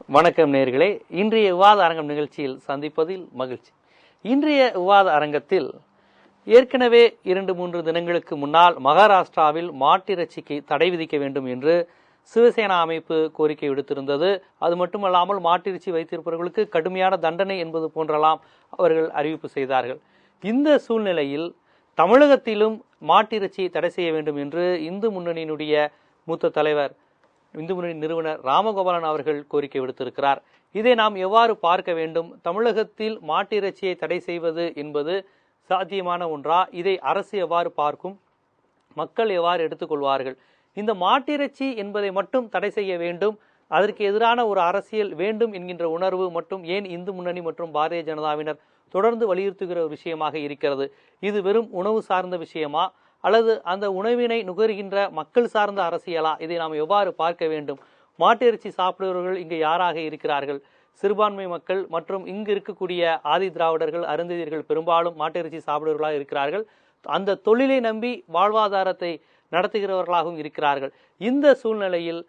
வணக்கம் நேயர்களே, இன்றைய விவாத அரங்கம் நிகழ்ச்சியில் சந்திப்பதில் மகிழ்ச்சி. இன்றைய விவாத அரங்கத்தில் ஏற்கனவே 2-3 தினங்களுக்கு முன்னால் மகாராஷ்டிராவில் மாட்டிறைச்சிக்கு தடை விதிக்க வேண்டும் என்று சிவசேனா அமைப்பு கோரிக்கை விடுத்திருந்தது. அது மட்டுமல்லாமல் மாட்டிறைச்சி வைத்திருப்பவர்களுக்கு கடுமையான தண்டனை என்பது போன்றெல்லாம் அவர்கள் அறிவிப்பு செய்தார்கள். இந்த சூழ்நிலையில் தமிழகத்திலும் மாட்டிறைச்சி தடை செய்ய வேண்டும் என்று இந்து முன்னணியினுடைய மூத்த தலைவர், இந்து முன்னணி நிறுவனர் ராமகோபாலன் அவர்கள் கோரிக்கை விடுத்திருக்கிறார். இதை நாம் எவ்வாறு பார்க்க வேண்டும்? தமிழகத்தில் மாட்டிறைச்சியை தடை செய்வது என்பது சாத்தியமான ஒன்றா? இதை அரசு எவ்வாறு பார்க்கும்? மக்கள் எவ்வாறு எடுத்துக்கொள்வார்கள்? இந்த மாட்டிறைச்சி என்பதை மட்டும் தடை செய்ய வேண்டும், அதற்கு எதிரான ஒரு அரசியல் வேண்டும் என்கின்ற உணர்வு மட்டும் ஏன் இந்து முன்னணி மற்றும் பாரதிய ஜனதாவினர் தொடர்ந்து வலியுறுத்துகிற ஒரு விஷயமாக இருக்கிறது? இது வெறும் உணவு சார்ந்த விஷயமா, அல்லது அந்த உணவினை நுகர்கின்ற மக்கள் சார்ந்த அரசியலா? இதை நாம் எவ்வாறு பார்க்க வேண்டும்? மாட்டிறைச்சி சாப்பிடுபவர்கள் இங்கு யாராக இருக்கிறார்கள்? சிறுபான்மை மக்கள் மற்றும் இங்கு இருக்கக்கூடிய ஆதி திராவிடர்கள், அருந்ததியர்கள் பெரும்பாலும் மாட்டிறைச்சி சாப்பிடுபவர்களாக இருக்கிறார்கள். அந்த தொழிலை நம்பி வாழ்வாதாரத்தை நடத்துகிறவர்களாகவும் இருக்கிறார்கள். இந்த சூழ்நிலையில்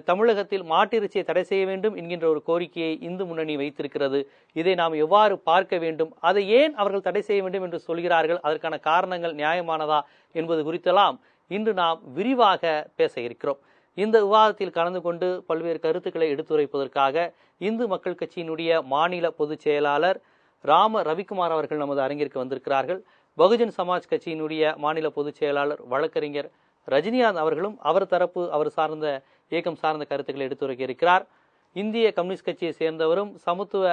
தமிழகத்தில் மாட்டிறைச்சியை தடை செய்ய வேண்டும் என்கின்ற ஒரு கோரிக்கையை இந்து முன்னணி வைத்திருக்கிறது. இதை நாம் எவ்வாறு பார்க்க வேண்டும்? அதை ஏன் அவர்கள் தடை செய்ய வேண்டும் என்று சொல்கிறார்கள்? அதற்கான காரணங்கள் நியாயமானதா என்பது குறித்தெல்லாம் இன்று நாம் விரிவாக பேச இருக்கிறோம். இந்த விவாதத்தில் கலந்து கொண்டு பல்வேறு கருத்துக்களை எடுத்துரைப்பதற்காக இந்து மக்கள் கட்சியினுடைய மாநில பொதுச் செயலாளர் ராம ரவிக்குமார் அவர்கள் நமது அரங்கிற்கு வந்திருக்கிறார்கள். பகுஜன் சமாஜ் கட்சியினுடைய மாநில பொதுச் செயலாளர் வழக்கறிஞர் ரஜினிகாந்த் அவர்களும் அவர் சார்ந்த இயக்கம் சார்ந்த கருத்துக்களை எடுத்துரைக்க இருக்கிறார். இந்திய கம்யூனிஸ்ட் கட்சியை சேர்ந்தவரும் சமத்துவ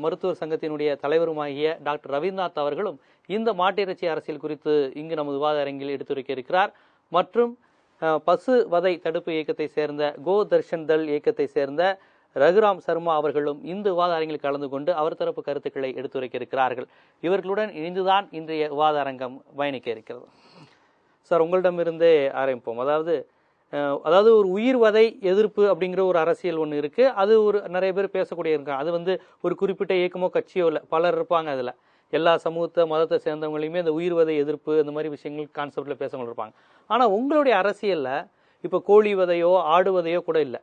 மருத்துவர் சங்கத்தினுடைய தலைவருமாகிய டாக்டர் ரவீந்திரநாத் அவர்களும் இந்த மாட்டிறைச்சி அரசியல் குறித்து இங்கு நமது விவாத அரங்கில் எடுத்துரைக்க இருக்கிறார். மற்றும் பசு வதை தடுப்பு இயக்கத்தை சேர்ந்த கோ தர்ஷன் தள் இயக்கத்தை சேர்ந்த ரகுராம் சர்மா அவர்களும் இந்த விவாத அரங்கில் கலந்து கொண்டு அவர் தரப்பு கருத்துக்களை எடுத்துரைக்க இருக்கிறார்கள். இவர்களுடன் இணைந்துதான் இன்றைய விவாத அரங்கம் பயணிக்க இருக்கிறது. சார், உங்களிடமிருந்தே ஆரம்பிப்போம். அதாவது ஒரு உயிர் வதை எதிர்ப்பு அப்படிங்கிற ஒரு அரசியல் ஒன்று இருக்கு. அது ஒரு நிறைய பேர் பேசக்கூடிய இருக்காங்க. அது ஒரு குறிப்பிட்ட இயக்கமோ கட்சியோ இல்லை, பலர் இருப்பாங்க. அதில் எல்லா சமூகத்தை மதத்தை சேர்ந்தவங்களையுமே இந்த உயிர் வதை எதிர்ப்பு இந்த மாதிரி விஷயங்கள் கான்செப்ட்ல பேசவங்க இருப்பாங்க. ஆனால் உங்களுடைய அரசியல்ல இப்போ கோழி வதையோ ஆடு வதையோ கூட இல்லை,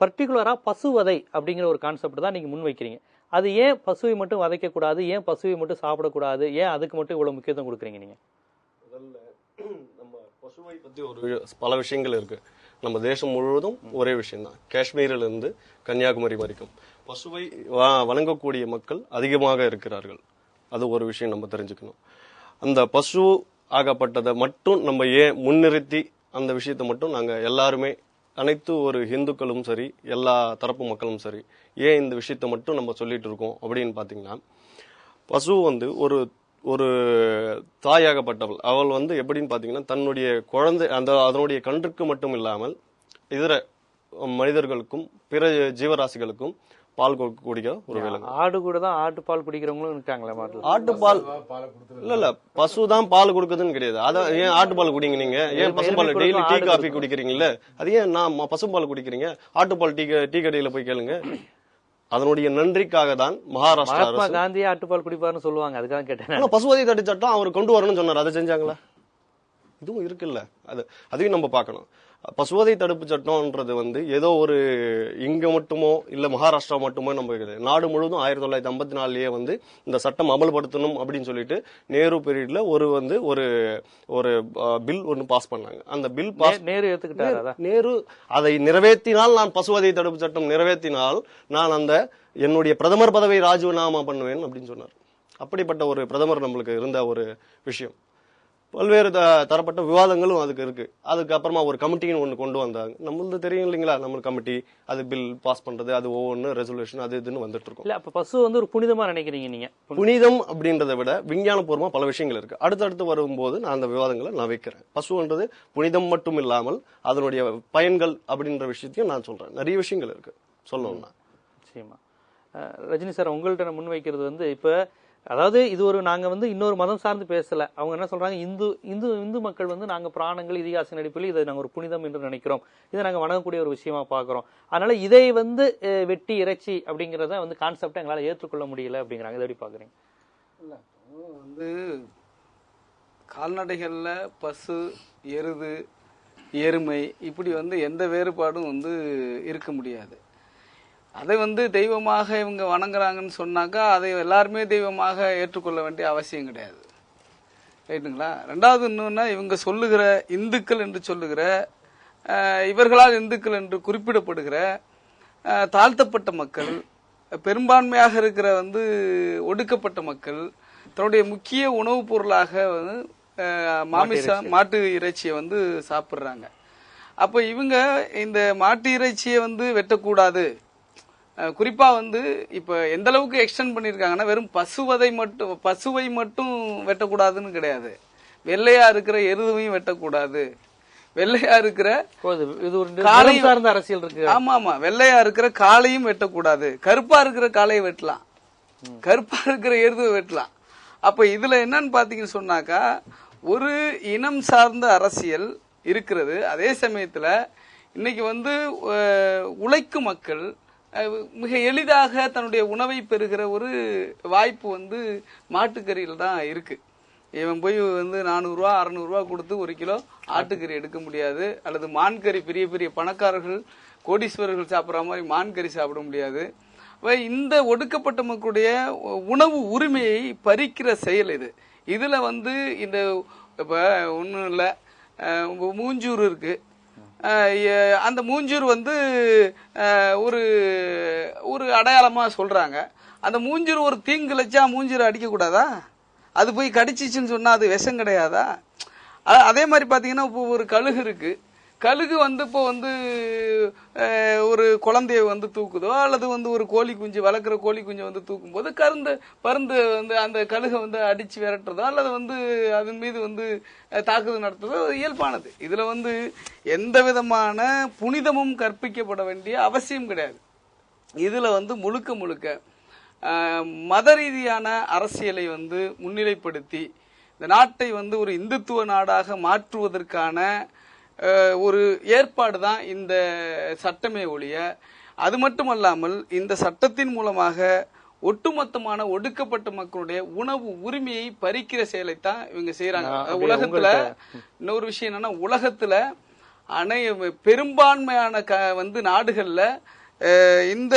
பர்டிகுலரா பசுவதை அப்படிங்கிற ஒரு கான்செப்ட் தான் நீங்க முன்வைக்கிறீங்க. அது ஏன் பசுவை மட்டும் வதைக்கக்கூடாது? ஏன் பசுவை மட்டும் சாப்பிடக்கூடாது? ஏன் அதுக்கு மட்டும் இவ்வளவு முக்கியத்துவம் கொடுக்குறீங்க நீங்க? நம்ம பசுவை பத்தி பல விஷயங்கள் இருக்கு. நம்ம தேசம் முழுவதும் ஒரே விஷயம் தான், காஷ்மீரில் இருந்து கன்னியாகுமரி வரைக்கும் பசுவை வணங்கக்கூடிய மக்கள் அதிகமாக இருக்கிறார்கள். அது ஒரு விஷயம் நம்ம தெரிஞ்சுக்கணும். அந்த பசு ஆகப்பட்டதை மட்டும் நம்ம ஏன் முன்னிறுத்தி அந்த விஷயத்தை மட்டும் நாங்க எல்லாருமே, அனைத்து ஒரு இந்துக்களும் சரி எல்லா தரப்பு மக்களும் சரி, ஏன் இந்த விஷயத்தை மட்டும் நம்ம சொல்லிட்டு இருக்கோம் அப்படின்னு பாத்தீங்கன்னா, பசு ஒரு தாயாகப்பட்டவள். அவள் எப்படின்னு பாத்தீங்கன்னா, தன்னுடைய குழந்தை அதனுடைய கன்றுக்கு மட்டும் இல்லாமல் இதர மனிதர்களுக்கும் பிற ஜீவராசிகளுக்கும் பால் கொடுக்கக்கூடிய ஒரு விலங்கு. ஆடு கூட தான் ஆட்டு பால் குடிக்கிறவங்களும் இருக்காங்களே. ஆட்டுப்பால் இல்ல பசுதான் பால் கொடுக்குதுன்னு கிடையாது. அத ஏன் ஆட்டுப்பால் குடிங்க? நீங்க ஏன் பசுபால் டெய்லி டீ காஃபி குடிக்கிறீங்கல்ல, அது ஏன் நான் பசுபால் குடிக்கிறீங்க? ஆட்டுப்பால் டீ கடையில போய் கேளுங்க. அதனுடைய நன்றிக்காக தான் மகாராஷ்டிரா காந்தி ஆட்டுப்பால் குடிப்பாருன்னு சொல்லுவாங்க. அதுக்காக கேட்டேன். பசுவதை தடை சட்டம் அவர் கொண்டு வரணும்னு சொன்னார். அதை செஞ்சாங்களா? இதுவும் இருக்குல்ல, அதையும் நம்ம பார்க்கணும். பசுவதை தடுப்பு சட்டம்ன்றது ஏதோ ஒரு இங்க மட்டுமோ இல்ல மகாராஷ்டிரா மட்டுமோ நம்ம நாடு முழுவதும் 1954 இந்த சட்டம் அமல்படுத்தணும் அப்படின்னு சொல்லிட்டு நேரு பீரியட்ல ஒரு பில் ஒன்னு பாஸ் பண்ணாங்க. அந்த பில் பாஸ் நேரு அதை நிறைவேற்றினால், நான் பசுவதை தடுப்பு சட்டம் நிறைவேற்றினால் நான் என்னுடைய பிரதமர் பதவியை ராஜினாமா பண்ணுவேன் அப்படின்னு சொன்னார். அப்படிப்பட்ட ஒரு பிரதமர் நம்மளுக்கு இருந்த ஒரு விஷயம். பல்வேறு தரப்பட்ட விவாதங்களும் அதுக்கு இருக்கு. அதுக்கப்புறமா ஒரு கமிட்டின்னு ஒண்ணு கொண்டு வந்தாங்க. நம்மளுக்கு தெரியும் இல்லைங்களா, நம்ம கமிட்டி, அது பில் பாஸ் பண்றது, அது ஒவ்வொன்னு ரெசல்யூஷன் அது இதுன்னு வந்துட்டு இருக்கும். இல்ல, அப்ப பசு ஒரு புனிதமா நினைக்கிறீங்க நீங்க? புனிதம் அப்படின்றத விட விஞ்ஞானபூர்வமா பல விஷயங்கள் இருக்கு. அடுத்தடுத்து வரும்போது நான் அந்த விவாதங்களை நான் வைக்கிறேன். பசுன்றது புனிதம் மட்டும் இல்லாமல் அதனுடைய பயன்கள் அப்படின்ற விஷயத்தையும் நான் சொல்றேன். நிறைய விஷயங்கள் இருக்கு சொல்லணும்னா. நிச்சயமா. ரஜினி சார், உங்கள்ட்ட முன்வைக்கிறது இப்ப அதாவது இது நாங்க இன்னொரு மதம் சார்ந்து பேசல. அவங்க என்ன சொல்றாங்க, இந்து மக்கள் நாங்க பிராணங்கள் இதிகாச நடிப்பில் இதை நாங்க ஒரு புனிதம் என்று நினைக்கிறோம், இதை நாங்க வணங்கக்கூடிய ஒரு விஷயமா பாக்குறோம். அதனால இதை வெட்டி இறைச்சி அப்படிங்கறத கான்செப்ட் எங்களால ஏற்றுக்கொள்ள முடியல அப்படிங்கிறாங்க. இதை எப்படி பாக்குறீங்க? இல்ல, கால்நடைகள்ல பசு, எருது எருமை, இப்படி எந்த வேறுபாடும் இருக்க முடியாது. அதை தெய்வமாக இவங்க வணங்குறாங்கன்னு சொன்னாக்கா அதை எல்லாருமே தெய்வமாக ஏற்றுக்கொள்ள வேண்டிய அவசியம் கிடையாது. ரைட்டுங்களா? ரெண்டாவது இன்னொன்னா, இவங்க சொல்லுகிற இந்துக்கள் என்று சொல்லுகிற இவர்களால் இந்துக்கள் என்று குறிப்பிடப்படுகிற தாழ்த்தப்பட்ட மக்கள், பெரும்பான்மையாக இருக்கிற ஒடுக்கப்பட்ட மக்கள் தன்னுடைய முக்கிய உணவுப் பொருளாக மாமிசம், மாட்டு இறைச்சியை சாப்பிட்றாங்க. அப்போ இவங்க இந்த மாட்டு இறைச்சியை வெட்டக்கூடாது, குறிப்பா இப்ப எந்த அளவுக்கு எக்ஸ்டெண்ட் பண்ணிருக்காங்கன்னா, வெறும் பசுவை மட்டும் வெட்டக்கூடாதுன்னு கிடையாது, வெள்ளையா இருக்கிற எருதையும் வெட்டக்கூடாது, வெள்ளையா இருக்கிற காலையும் சார்ந்த அரசியல் இருக்கு. ஆமா ஆமா, வெள்ளையா இருக்கிற காலையும் வெட்டக்கூடாது, கருப்பா இருக்கிற காலையை வெட்டலாம், கருப்பா இருக்கிற எருதை வெட்டலாம். அப்ப இதுல என்னன்னு பாத்தீங்கன்னு சொன்னாக்கா, ஒரு இனம் சார்ந்த அரசியல் இருக்கிறது. அதே சமயத்துல இன்னைக்கு உழைக்கும் மக்கள் மிக எளிதாக தன்னுடைய உணவை பெறுகிற ஒரு வாய்ப்பு மாட்டுக்கறியில் தான் இருக்கு. இவன் போய் 400 ரூபா 600 ரூபா கொடுத்து 1 கிலோ ஆட்டுக்கறி எடுக்க முடியாது, அல்லது மான்கறி பெரிய பெரிய பணக்காரர்கள் கோடீஸ்வரர்கள் சாப்பிட்ற மாதிரி மான்கறி சாப்பிட முடியாது. இந்த ஒடுக்கப்பட்ட மக்களுடைய உணவு உரிமையை பறிக்கிற செயல் இது. இதுல இந்த இப்ப ஒன்றும் இல்லை, மூஞ்சூர் இருக்கு, அந்த மூஞ்சூர் ஒரு ஒரு அடையாளமா சொல்றாங்க. அந்த மூஞ்சூர் ஒரு தீங்கு இழைச்சா மூஞ்சூரை அடிக்க கூடாதா? அது போய் கடிச்சிச்சுன்னு சொன்னா அது விஷம் கிடையாதா? அதே மாதிரி பாத்தீங்கன்னா, இப்போ ஒரு கழுகு இருக்கு, கழுகு இப்போ ஒரு குழந்தைய தூக்குதோ, அல்லது ஒரு கோழி குஞ்சு வளர்க்குற கோழி குஞ்சு தூக்கும் போது பருந்து அந்த கழுகை அடிச்சு விரட்டுறதோ, அல்லது அதன் மீது தாக்குதல் நடத்துறதோ இயல்பானது. இதுல எந்த விதமான புனிதமும் கற்பிக்கப்பட வேண்டிய அவசியம் கிடையாது. இதுல முழுக்க முழுக்க மத ரீதியான அரசியலை முன்னிலைப்படுத்தி இந்த நாட்டை ஒரு இந்துத்துவ நாடாக மாற்றுவதற்கான ஒரு ஏற்பாடு தான் இந்த சட்டமே ஒழிய, அது மட்டுமல்லாமல் இந்த சட்டத்தின் மூலமாக ஒட்டுமொத்தமான ஒடுக்கப்பட்ட மக்களுடைய உணவு உரிமையை பறிக்கிற செயலைத்தான் இவங்க செய்யறாங்க. உலகத்துல இன்னொரு விஷயம் என்னன்னா, உலகத்துல பெரும்பான்மையான நாடுகள்ல இந்த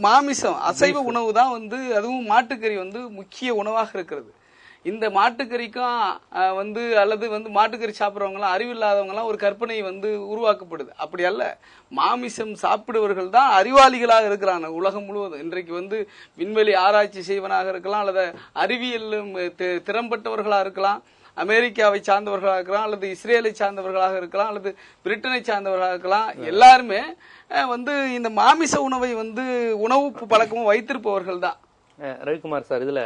மாமிசம், அசைவ உணவு தான் அதுவும் மாட்டுக்கறி முக்கிய உணவாக இருக்கிறது. இந்த மாட்டுக்கறிக்கும் அல்லது மாட்டுக்கறி சாப்பிட்றவங்க எல்லாம் அறிவில்லாதவங்க எல்லாம் ஒரு கற்பனை உருவாக்கப்படுது. அப்படி அல்ல, மாமிசம் சாப்பிடுவர்கள் தான் அறிவாளிகளாக இருக்கிறாங்க உலகம் முழுவதும். இன்றைக்கு விண்வெளி ஆராய்ச்சி செய்வனாக இருக்கலாம், அல்லது அறிவியல் திறம்பட்டவர்களாக இருக்கலாம், அமெரிக்காவை சார்ந்தவர்களாக இருக்கலாம், அல்லது இஸ்ரேலை சார்ந்தவர்களாக இருக்கலாம், அல்லது பிரிட்டனை சார்ந்தவர்களாக இருக்கலாம். எல்லாருமே இந்த மாமிச உணவை உணவு பழக்கமும் வைத்திருப்பவர்கள் தான். ரவிக்குமார் சார், இதுல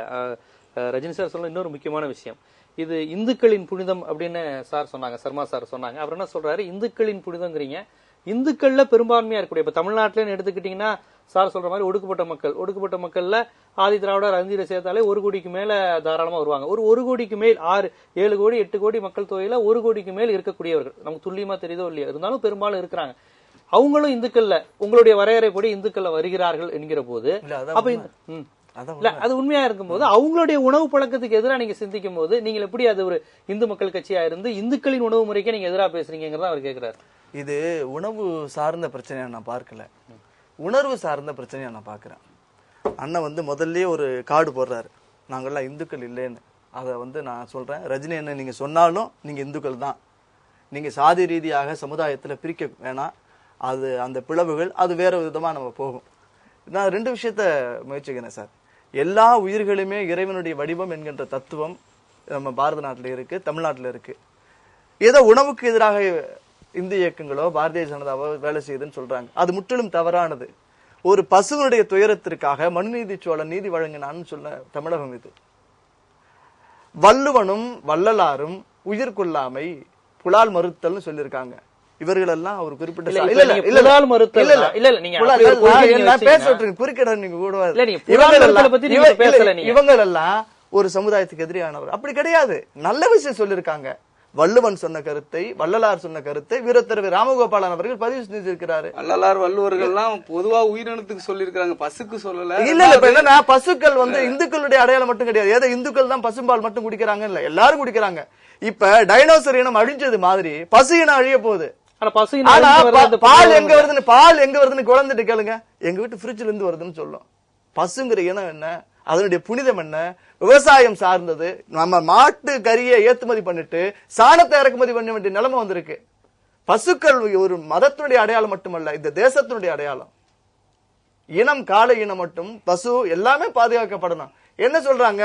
ரஜினி சார் சொல்ல இன்னொரு முக்கியமான விஷயம், இது இந்துக்களின் புனிதம் அப்படின்னு சார் சொன்னாங்க, சர்மா சார் சொன்னாங்க. அவர் என்ன சொல்றாரு, இந்துக்களின் புனிதங்கிறீங்க, இந்துக்கள்ல பெரும்பான்மையா இருக்கக்கூடிய, இப்ப தமிழ்நாட்டில எடுத்துக்கிட்டீங்கன்னா சார் சொல்ற மாதிரி ஒடுக்கப்பட்ட மக்கள்ல ஆதி திராவிடர் அந்தியில சேர்த்தாலே 1 கோடிக்கு மேல தாராளமா வருவாங்க. ஒரு 1 கோடிக்கு மேல் 6, 7 கோடி 8 கோடி மக்கள் தொகையில 1 கோடிக்கு மேல் இருக்கக்கூடியவர்கள் நமக்கு துல்லியமா தெரியுதோ இல்லையா, இருந்தாலும் பெரும்பாலும் இருக்கிறாங்க. அவங்களும் இந்துக்கள்ல உங்களுடைய வரையறைப்படி இந்துக்கள்ல வருகிறார்கள் என்கிற போது, அப்ப அது உண்மையா இருக்கும்போது அவங்களுடைய உணவு பழக்கத்துக்கு எதிராக நீங்க சிந்திக்கும் போது நீங்கள் எப்படி அது ஒரு இந்து மக்கள் கட்சியா இருந்து இந்துக்களின் உணவு முறைக்கே நீங்க எதிராக பேசுறீங்கிறத அவர் கேட்கிறாரு. இது உணவு சார்ந்த பிரச்சனையா நான் பார்க்கல, உணர்வு சார்ந்த பிரச்சனையா நான் பாக்குறேன். அண்ணன் முதல்லயே ஒரு கார்டு போடுறாரு, நாங்கெல்லாம் இந்துக்கள் இல்லைன்னு. அதை நான் சொல்றேன், ரஜினி என்ன நீங்க சொன்னாலும் நீங்க இந்துக்கள் தான், நீங்க சாதி ரீதியாக சமுதாயத்துல பிரிக்க வேணாம், அது அந்த பிளவுகள் அது வேற விதமா நம்ம போகும். நான் 2 விஷயத்த முயற்சிக்கிறேன் சார். எல்லா உயிர்களுமே இறைவனுடைய வடிவம் என்கின்ற தத்துவம் நம்ம பாரத நாட்டில் இருக்கு, தமிழ்நாட்டில் இருக்கு. ஏதோ உணவுக்கு எதிராக இந்து இயக்கங்களோ பாரதிய ஜனதாவோ வேலை செய்யுதுன்னு சொல்றாங்க, அது முற்றிலும் தவறானது. ஒரு பசுவனுடைய துயரத்திற்காக மனுநீதி சோழன் நீதி வழங்கினான்னு சொன்ன தமிழகம் இது. வள்ளுவனும் வள்ளலாரும் உயிர் கொள்ளாமை புலால் மறுத்தல்னு சொல்லியிருக்காங்க. இவர்கள் எல்லாம் ஒரு குறிப்பிட்ட குறுக்கிட நீங்க இவங்க எல்லாம் ஒரு சமுதாயத்துக்கு எதிரானவர் அப்படி கிடையாது. நல்ல விஷயம் சொல்லியிருக்காங்க. வள்ளுவன் சொன்ன கருத்தை, வள்ளலார் சொன்ன கருத்தை வீரத்தரவி ராமகோபாலன் அவர்கள் பதிவு செஞ்சிருக்கிறாரு. வள்ளலார் வள்ளுவர்கள் எல்லாம் பொதுவா உயிரினத்துக்கு சொல்லியிருக்காங்க, பசுக்கு சொல்லல. இல்ல இப்ப என்னன்னா, பசுக்கள் இந்துக்களுடைய அடையாளம் மட்டும் கிடையாது. ஏதோ இந்துக்கள் தான் பசும்பால் மட்டும் குடிக்கிறாங்க இல்ல, எல்லாரும் குடிக்கிறாங்க. இப்ப டைனோசர் இனம் அழிஞ்சது மாதிரி பசு இனம் அழிய போகுது. ஆனா பசு ஆனா பால் எங்க வருதுன்னு குழந்தைட்டு கேளுங்க, எங்க வீட்டு ஃப்ரிட்ஜ்ல இருந்து வருதுன்னு சொல்லும். பசுங்கிற இனம் என்ன, அதனுடைய புனிதம் என்ன, விவசாயம் சார்ந்தது. நம்ம மாட்டு கறியை ஏற்றுமதி பண்ணிட்டு சாணத்தை இறக்குமதி பண்ண வேண்டிய நிலைமை வந்திருக்கு. பசுக்கள் ஒரு மதத்தினுடைய அடையாளம் மட்டுமல்ல, இந்த தேசத்தினுடைய அடையாளம். இனம், காளை இனம் மட்டும் பசு எல்லாமே பாதுகாக்கப்படணும். என்ன சொல்றாங்க,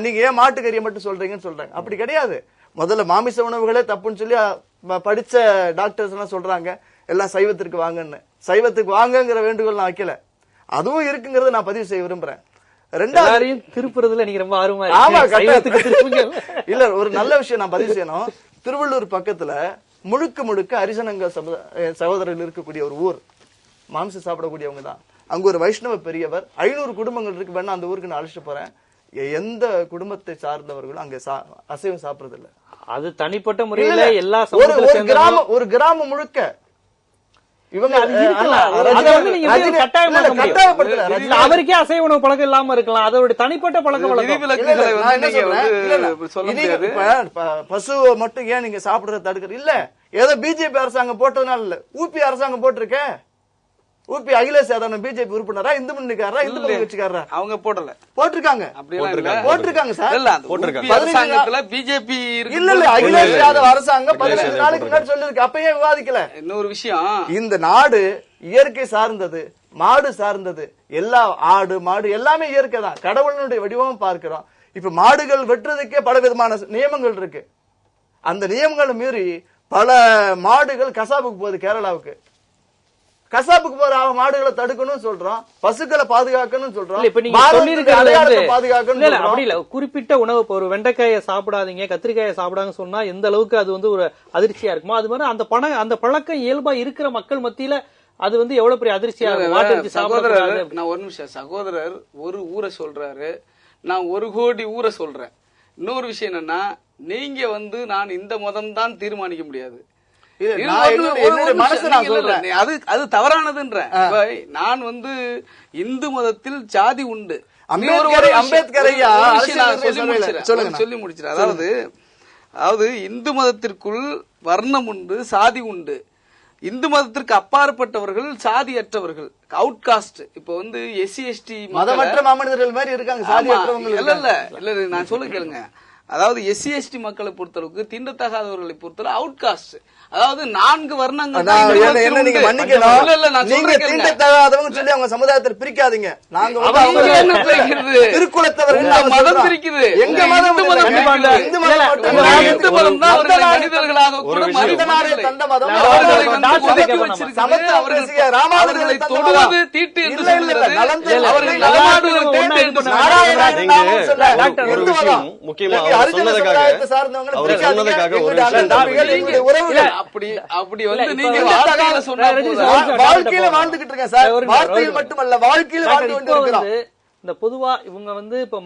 நீங்க ஏன் மாட்டுக்கறியை மட்டும் சொல்றீங்கன்னு சொல்றாங்க. அப்படி கிடையாது. முதல்ல மாமிச உணவுகளே தப்புன்னு சொல்லி படிச்ச டாக்டர்ஸ் எல்லாம் சொல்றாங்க, எல்லாம் சைவத்திற்கு வாங்கன்னு. சைவத்துக்கு வாங்கங்கிற வேண்டுகோள் நான் வைக்கல, அதுவும் இருக்குங்கிறத நான் பதிவு செய்ய விரும்புறேன். ரெண்டாவது திருப்புறதுல நீங்க ரொம்ப ஆர்வமா இல்ல, ஒரு நல்ல விஷயம் நான் பதிவு செய்யணும். திருவள்ளூர் பக்கத்துல முழுக்க ஹரிஜனங்க சகோதரர்கள் இருக்கக்கூடிய ஒரு ஊர், மாமிசம் சாப்பிடக்கூடியவங்க தான். அங்க ஒரு வைஷ்ணவ பெரியவர், 500 குடும்பங்கள் இருக்கு. வேணா அந்த ஊருக்கு நான் அழைச்சிட்டு போறேன். எந்த குடும்பத்தை சார்ந்தவர்களும் அங்க அசைவம் சாப்பிடுறது இல்ல. அது தனிப்பட்ட முறையில எல்லா ஒரு கிராமம் முழுக்க இவங்க அவருக்கே அசைவ உணவு பழக்கம் இல்லாம இருக்கலாம், அதோட தனிப்பட்ட பழக்க வழக்கம். பசு மட்டும் ஏன் நீங்க சாப்பிடுறத தடுக்கிறது இல்ல, ஏதோ பிஜேபி அரசாங்கம் போட்டதுனால இல்ல, ஊபி அரசாங்கம் போட்டிருக்க. ஊபி அகிலேஷ் யாதவ் பிஜேபி உறுப்பினரா, இந்து முன்னணிக்காரா, இந்து முன்னணி கட்சிக்காரா? அவங்க போட்டிருக்காங்க சார். அரசாங்கத்துல பிஜேபி இல்ல அகிலேஷ் யாதவ் அரசாங்கம் 15 நாளைக்கு முன்னாடி சொல்லிருக்கு. அப்பயே விவாதிக்கல. இன்னொரு விஷயம், இந்த நாடு இயற்கை சார்ந்தது, மாடு சார்ந்தது. எல்லா ஆடு மாடு எல்லாமே இயற்கை தான், கடவுளுடைய வடிவமும் பார்க்கிறோம். இப்ப மாடுகள் வெட்டுறதுக்கே பல விதமான நியமங்கள் இருக்கு. அந்த நியமங்களை மீறி பல மாடுகள் கசாப்புக்கு போகுது. கேரளாவுக்கு கசாப்புக்கு போற மாடுகளை தடுக்கணும் சொல்றோம், பசுக்களை பாதுகாக்கணும் சொல்றோம், பாதுகாக்கணும். அப்படி இல்ல, குறிப்பிட்ட உணவு, ஒரு வெண்டைக்காயை சாப்பிடாதீங்க, கத்திரிக்காயை சாப்பிடாங்க சொன்னா எந்த அளவுக்கு அது வந்து ஒரு அதிர்ச்சியா இருக்குமோ, அது மாதிரி அந்த பழக்கம் இயல்பா இருக்கிற மக்கள் மத்தியில அது வந்து எவ்வளவு பெரிய அதிர்ச்சியா இருக்கும். சகோதரர், நான் ஒரு நிமிஷம், சகோதரர் ஒரு ஊரை சொல்றாரு, நான் 1 கோடி ஊரை சொல்றேன். இன்னொரு விஷயம் என்னன்னா, நீங்க வந்து நான் இந்த மதம் தான் தீர்மானிக்க முடியாது. அது தவறானதுன்ற. நான் வந்து இந்து மதத்தில் ஜாதி உண்டு, அம்பேத்கர் சொல்லி முடிச்சிரு. அதாவது இந்து மதத்திற்குள் வர்ணம் உண்டு, சாதி உண்டு. இந்து மதத்திற்கு அப்பாற்பட்டவர்கள் சாதியற்றவர்கள், அவுட்காஸ்ட். இப்ப வந்து எஸ்சி எஸ்டி மதமற்ற மாமனிதர்கள் மாதிரி இருக்காங்க. இல்ல நான் சொல்ல கேளுங்க. அதாவது எஸ்சி எஸ்டி மக்களை பொறுத்தளவுக்கு, தீண்டத்தகாதவர்களை பொறுத்தளவு அவுட்காஸ்ட். அதாவது 4 வர்ணங்கள். நீங்க மன்னிக்கணும், நீங்க தீண்டத்தகாதவங்க சொல்லி அவங்க சமுதாயத்தை பிரிக்காதீங்க. நாங்க திருக்குலத்தவர்கள் மதம் பிரிக்குது. எங்க மதம் மனிதர்களாக கூட அவர்களை தொடுவது தீட்டு என்று சொல்கிறது. அவர்கள் அப்படி வந்து நீங்க வாழ்க்கையில வாழ்ந்துகிட்டு இருக்கேன் சார், வார்த்தையில் மட்டுமல்ல வாழ்க்கையில வாழ்ந்து கொண்டு இருக்கிறோம். இந்த பொதுவா இவங்க வந்து இப்ப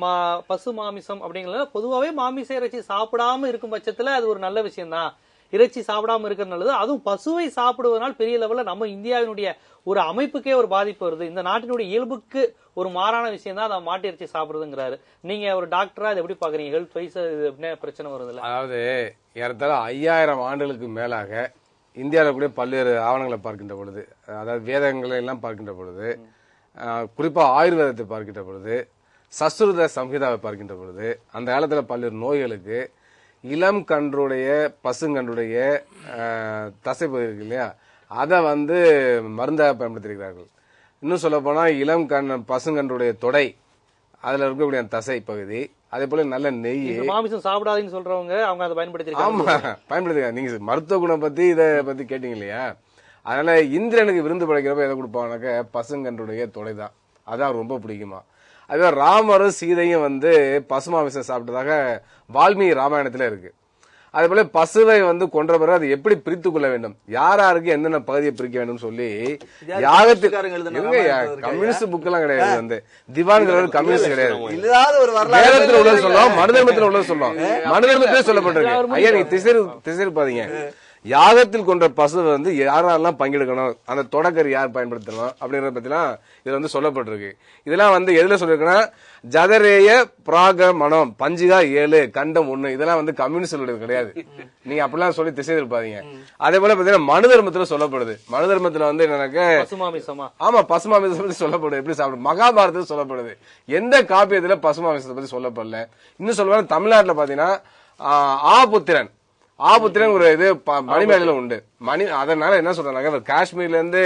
பசு மாமிசம் அப்படிங்கறது பொதுவாவே மாமிச இறைச்சி சாப்பிடாம இருக்கும் பட்சத்துல அது ஒரு நல்ல விஷயம் தான். இறைச்சி சாப்பிடாம இருக்கிறது நல்லது. அதுவும் பசுவை சாப்பிடுவதனால் பெரிய லெவல்ல நம்ம இந்தியாவினுடைய ஒரு அமைப்புக்கே ஒரு பாதிப்பு வருது. இந்த நாட்டினுடைய இயல்புக்கு ஒரு மாறான விஷயம் தான் மாட்டு இறைச்சி சாப்பிடுறதுங்கிறாரு. நீங்க ஒரு டாக்டரா இதை எப்படி பாக்குறீங்க? ஹெல்த் வைஸ் பிரச்சனை வருது இல்ல? அதாவது ஏறத்தாழ 5000 ஆண்டுகளுக்கு மேலாக இந்தியாவில் கூட பல்வேறு ஆவணங்களை பார்க்கின்ற பொழுது, அதாவது வேதங்களை எல்லாம் பார்க்கின்ற பொழுது, குறிப்பா ஆயுர்வேதத்தை பார்க்கின்ற பொழுது, சஸ்ருத சம்ஹிதாவை பார்க்கின்ற பொழுது, அந்த காலத்துல பல்வேறு நோய்களுக்கு இளம் கன்றுடைய பசுங்கன்றுடைய தசைப்பகுதி இருக்கு இல்லையா, அதை வந்து மருந்தாக பயன்படுத்தியிருக்கிறார்கள். இன்னும் சொல்ல போனா இளம் பசுங்கன்றுடைய தொடை, அதுல இருக்கக்கூடிய தசை பகுதி, அதே போல நல்ல நெய். மாமிசம் சாப்பிடாதீங்கன்னு சொல்றவங்க அவங்க அதை பயன்படுத்திருக்காங்க. ஆமா, பயன்படுத்திருக்காங்க. நீங்க மருத்துவ குணம் பத்தி இதை பத்தி கேட்டீங்க இல்லையா, அதனால இந்திரனுக்கு விருந்து படைக்கிறப்ப எதை கொடுப்பாங்கனாக்க பசுங்கன்றுடைய தொடை தான், அதான் ரொம்ப பிடிக்குமா. அதுவே ராமரும் சீதையும் வந்து பசு மாமிசம் சாப்பிட்டதாக வால்மீகி ராமாயணத்துல இருக்கு. அதே போல பசுவை வந்து கொன்ற பிறகு அது எப்படி பிரித்து கொள்ள வேண்டும், யாராருக்கு என்னென்ன பகுதியை பிரிக்க வேண்டும் சொல்லி யாகத்துக்கு கம்யூனிஸ்ட் புக் எல்லாம் கிடையாது. வந்து திவான்கள் கம்யூனிஸ்ட் கிடையாது. வேதத்தில் உள்ளது சொல்லுவோம், மனு தர்மத்தில் உள்ளது சொல்லுவோம். மனு தர்மத்திலே சொல்லப்பட்டிருக்கு. ஐயா நீங்க திசை பாத்தீங்க, யாகத்தில் கொன்ற பசு வந்து யாரெல்லாம் பங்கெடுக்கணும், அந்த தொடக்கரி யார் பயன்படுத்தணும் அப்படிங்கறத பத்திலாம் இதுல வந்து சொல்லப்பட்டிருக்கு. இதெல்லாம் வந்து எதுல சொல்லிருக்குன்னா, ஜதரேய பிராக மனம் பஞ்சிகா 7 கண்டம் 1 இதெல்லாம் வந்து கம்யூனிஸ்ட் கிடையாது. நீங்க அப்படிலாம் சொல்லி திசை திருப்பாதீங்க. அதே போல பாத்தீங்கன்னா மனு தர்மத்துல சொல்லப்படுது. மனு தர்மத்துல வந்து என்னன்னாக்க ஆமா பசுமாமிசம் சொல்லப்படுது. எப்படி சாப்பிடும் மகாபாரதத்துல சொல்லப்படுது. எந்த காப்பியத்துல பசுமாமிசத்தை பத்தி சொல்லப்படல. இன்னும் சொல்லுவாங்க தமிழ்நாட்டுல பாத்தீங்கன்னா ஆபுத்திரன் ஒரு இது மணிமேலையில உண்டு. அதனால என்ன சொல்றாங்க, காஷ்மீர்ல இருந்து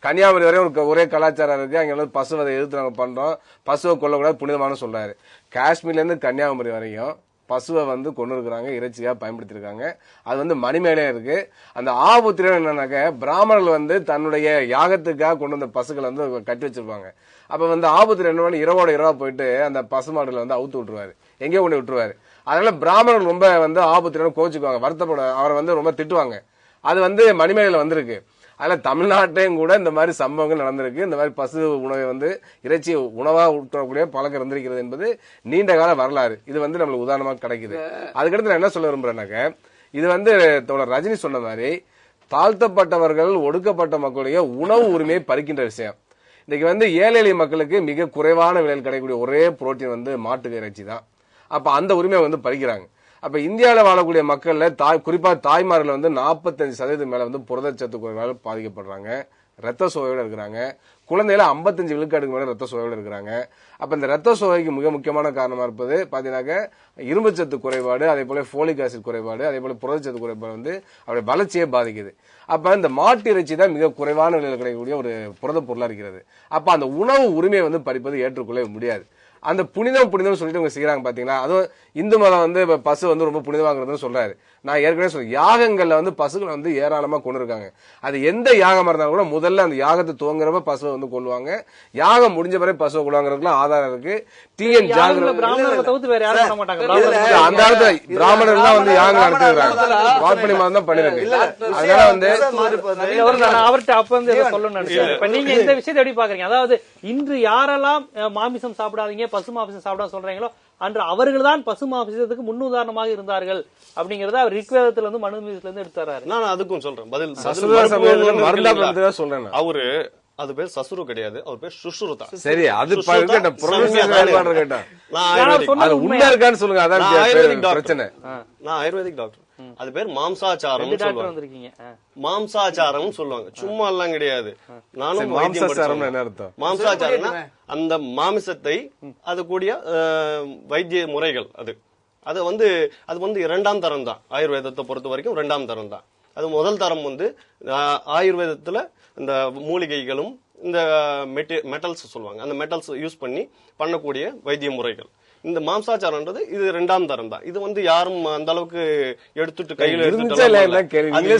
கன்னியாகுமரி வரை ஒரே கலாச்சாரம் இருக்கு. அங்க வந்து பசுவதை எதிர்த்து நாங்க பண்றோம், பசுவை கொல்லக்கூடாது புனிதமான சொல்றாரு. காஷ்மீர்ல இருந்து கன்னியாகுமரி வரையும் பசுவை வந்து கொண்டு இருக்கிறாங்க, இறைச்சியா பயன்படுத்திருக்காங்க. அது வந்து மணிமேலையா இருக்கு. அந்த ஆபுத்திரன் என்னன்னாக்க பிராமணர்கள் வந்து தன்னுடைய யாகத்துக்காக கொண்டு வந்த பசுக்களை வந்து கட்டி வச்சிருப்பாங்க. அப்ப வந்து ஆபுத்திரன் என்ன பண்ணி இரவா போயிட்டு அந்த பசுமாடுகளை வந்து அவுத்து விட்டுருவாரு, எங்கேயோ கொண்டு விட்டுருவாரு. அதனால பிராமணர்கள் ரொம்ப வந்து ஆபத்திரன்னு கோச்சுக்குவாங்க, வருத்தப்பட அவரை வந்து ரொம்ப திட்டுவாங்க. அது வந்து மணிமேலையில வந்திருக்கு. அதுல தமிழ்நாட்டையும் கூட இந்த மாதிரி சம்பவங்கள் நடந்திருக்கு. இந்த மாதிரி பசு உணவை வந்து இறைச்சி உணவா ஊற்றக்கூடிய பழக்கம் இருந்திருக்கிறது என்பது நீண்ட கால வரலாறு. இது வந்து நம்மளுக்கு உதாரணமா கிடைக்குது. அதுக்கடுத்து நான் என்ன சொல்ல விரும்புறேன்னாக்க, இது வந்து தோழர் ரஜினி சொன்ன மாதிரி தாழ்த்தப்பட்டவர்கள் ஒடுக்கப்பட்ட மக்களுடைய உணவு உரிமையை பறிக்கின்ற விஷயம். இன்னைக்கு வந்து ஏழை எளிய மக்களுக்கு மிக குறைவான விலையில் கிடைக்கக்கூடிய ஒரே புரோட்டீன் வந்து மாட்டு இறைச்சி தான். அப்ப அந்த உரிமையை வந்து பறிக்கிறாங்க. அப்ப இந்தியாவில் வாழக்கூடிய மக்கள்ல குறிப்பா தாய்மார்கள் வந்து 45% மேல வந்து புரதச்சத்து குறைவால் பாதிக்கப்படுறாங்க, ரத்த சோகையோட இருக்கிறாங்க. குழந்தையில 55 விழுக்காடுக்கு மேல ரத்த சோகையோட இருக்கிறாங்க. அப்ப இந்த ரத்த சோகைக்கு மிக முக்கியமான காரணமா இருப்பது பாத்தீங்கன்னாக்க இரும்புச்சத்து குறைபாடு, அதே போல போலிக் ஆசிட் குறைபாடு, அதே போல புரதச்சத்து குறைபாடு வந்து அவருடைய வளர்ச்சியை பாதிக்குது. அப்ப இந்த மாட்டு இறைச்சி தான் மிக குறைவான விலையில் கிடைக்கக்கூடிய ஒரு புரத பொருளா இருக்கிறது. அப்ப அந்த உணவு உரிமையை வந்து பறிப்பது ஏற்றுக்கொள்ள முடியாது. அந்த புனிதம் சொல்லிட்டு அவங்க செய்யறாங்க பாத்தீங்களா. அதுவும் இந்து மதம் வந்து பசு வந்து ரொம்ப புனிதமாங்கிறதுன்னு சொல்றாரு. நான் ஏற்கனவே சொல்றேன், யாகங்கள்ல வந்து பசுகளை வந்து ஏராளமா கொண்டு இருக்காங்க. அது எந்த யாகமா இருந்தாலும் கூட முதல்ல அந்த யாகத்தை துவங்குறப்ப பசுவை வந்து கொள்ளுவாங்க, யாகம் முடிஞ்ச பிறகு பசுவை கொள்வாங்கிறதுக்குலாம் ஆதாரம் இருக்கு. டிஎன் ஜாகிர அந்த காலத்துல பிராமணர் தான் வந்து யாகம் நடத்திருக்காங்க, வார்ப்பணி மதம் தான் பண்ணிருக்கு. அதனால வந்து அவர்கிட்ட அப்ப வந்து சொல்லணும்னு நினைச்சேன். இப்ப நீங்க இந்த விஷயத்தை எப்படி பாக்குறீங்க? அதாவது இன்று யாரெல்லாம் மாமிசம் சாப்பிடாதீங்க பசு மாமிசம் சாப்பிட சொல்றீங்களோ அன்று அவர்கள் தான் பசு மாமிசத்துக்கு முன்னுதாரணமாக இருந்தார்கள் அப்படிங்கறத அவர் ரிக்வேதத்துல இருந்து மனுநீதியில இருந்து எடுத்தாரு. நான் அதுக்கும் சொல்றேன் பதில். சொல்றேன் அவரு அது பேர் சசுரு கிடையாது, அவர் பேர் சுஷ்ரு தான். சரி, அது உண்மை இருக்கான்னு சொல்லுங்க. அதான் பிரச்சனை. நான் ஆயுர்வேதிக் டாக்டர். அது பேர் மாம்சாச்சாரம் சொல்லுவாங்க. மாம்சாச்சாரம் சொல்லுவாங்க, சும்மா எல்லாம் கிடையாது. நானும் மாம்சாச்சாரம்னா அந்த மாமிசத்தை அது கூடிய வைத்திய முறைகள். அது வந்து இரண்டாம் தரம் தான். ஆயுர்வேதத்தை பொறுத்த வரைக்கும் இரண்டாம் தரம் தான். அது முதல் தரம் வந்து ஆயுர்வேதத்துல இந்த மூலிகைகளும் இந்த மெட்டல்ஸ் சொல்லுவாங்க, அந்த மெட்டல்ஸ் யூஸ் பண்ணி பண்ணக்கூடிய வைத்திய முறைகள். இந்த மாம்சாச்சாரம்ன்றது இது இரண்டாம் தரம் தான். இது வந்து யாரும் அந்த அளவுக்கு எடுத்துட்டு கையில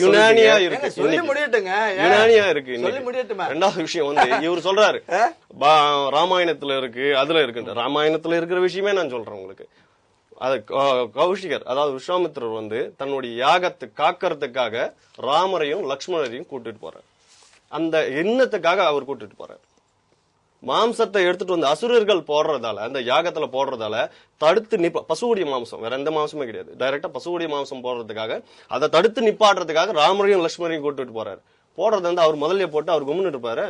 யுனானியா இருக்கு. ரெண்டாவது விஷயம் வந்து இவர் சொல்றாரு ராமாயணத்துல இருக்கு, அதுல இருக்கு. ராமாயணத்துல இருக்கிற விஷயமே நான் சொல்றேன் உங்களுக்கு. அது கௌஷிகர், அதாவது விஸ்வாமித்திரர் வந்து தன்னுடைய யாகத்தை காக்கிறதுக்காக ராமரையும் லக்ஷ்மணரையும் கூட்டிட்டு போறார். அந்த எண்ணத்துக்காக அவர் கூட்டிட்டு போறார். மாம்சத்தை எடுத்துட்டு வந்து அசுரர்கள் போடுறதால, அந்த யாகத்துல போடுறதால தடுத்து பசுவுடைய மாம்சம், வேற எந்த மாம்சமே கிடையாது, டைரக்டா பசுவுடைய மாம்சம் போடுறதுக்காக அதை தடுத்து நிப்பாடுறதுக்காக ராமரையும் லட்சுமணையும் கூட்டிட்டு போறாரு. போடுறது வந்து அவர் முதல்ல போட்டு அவர் கும்முன்னு இருப்பாரு.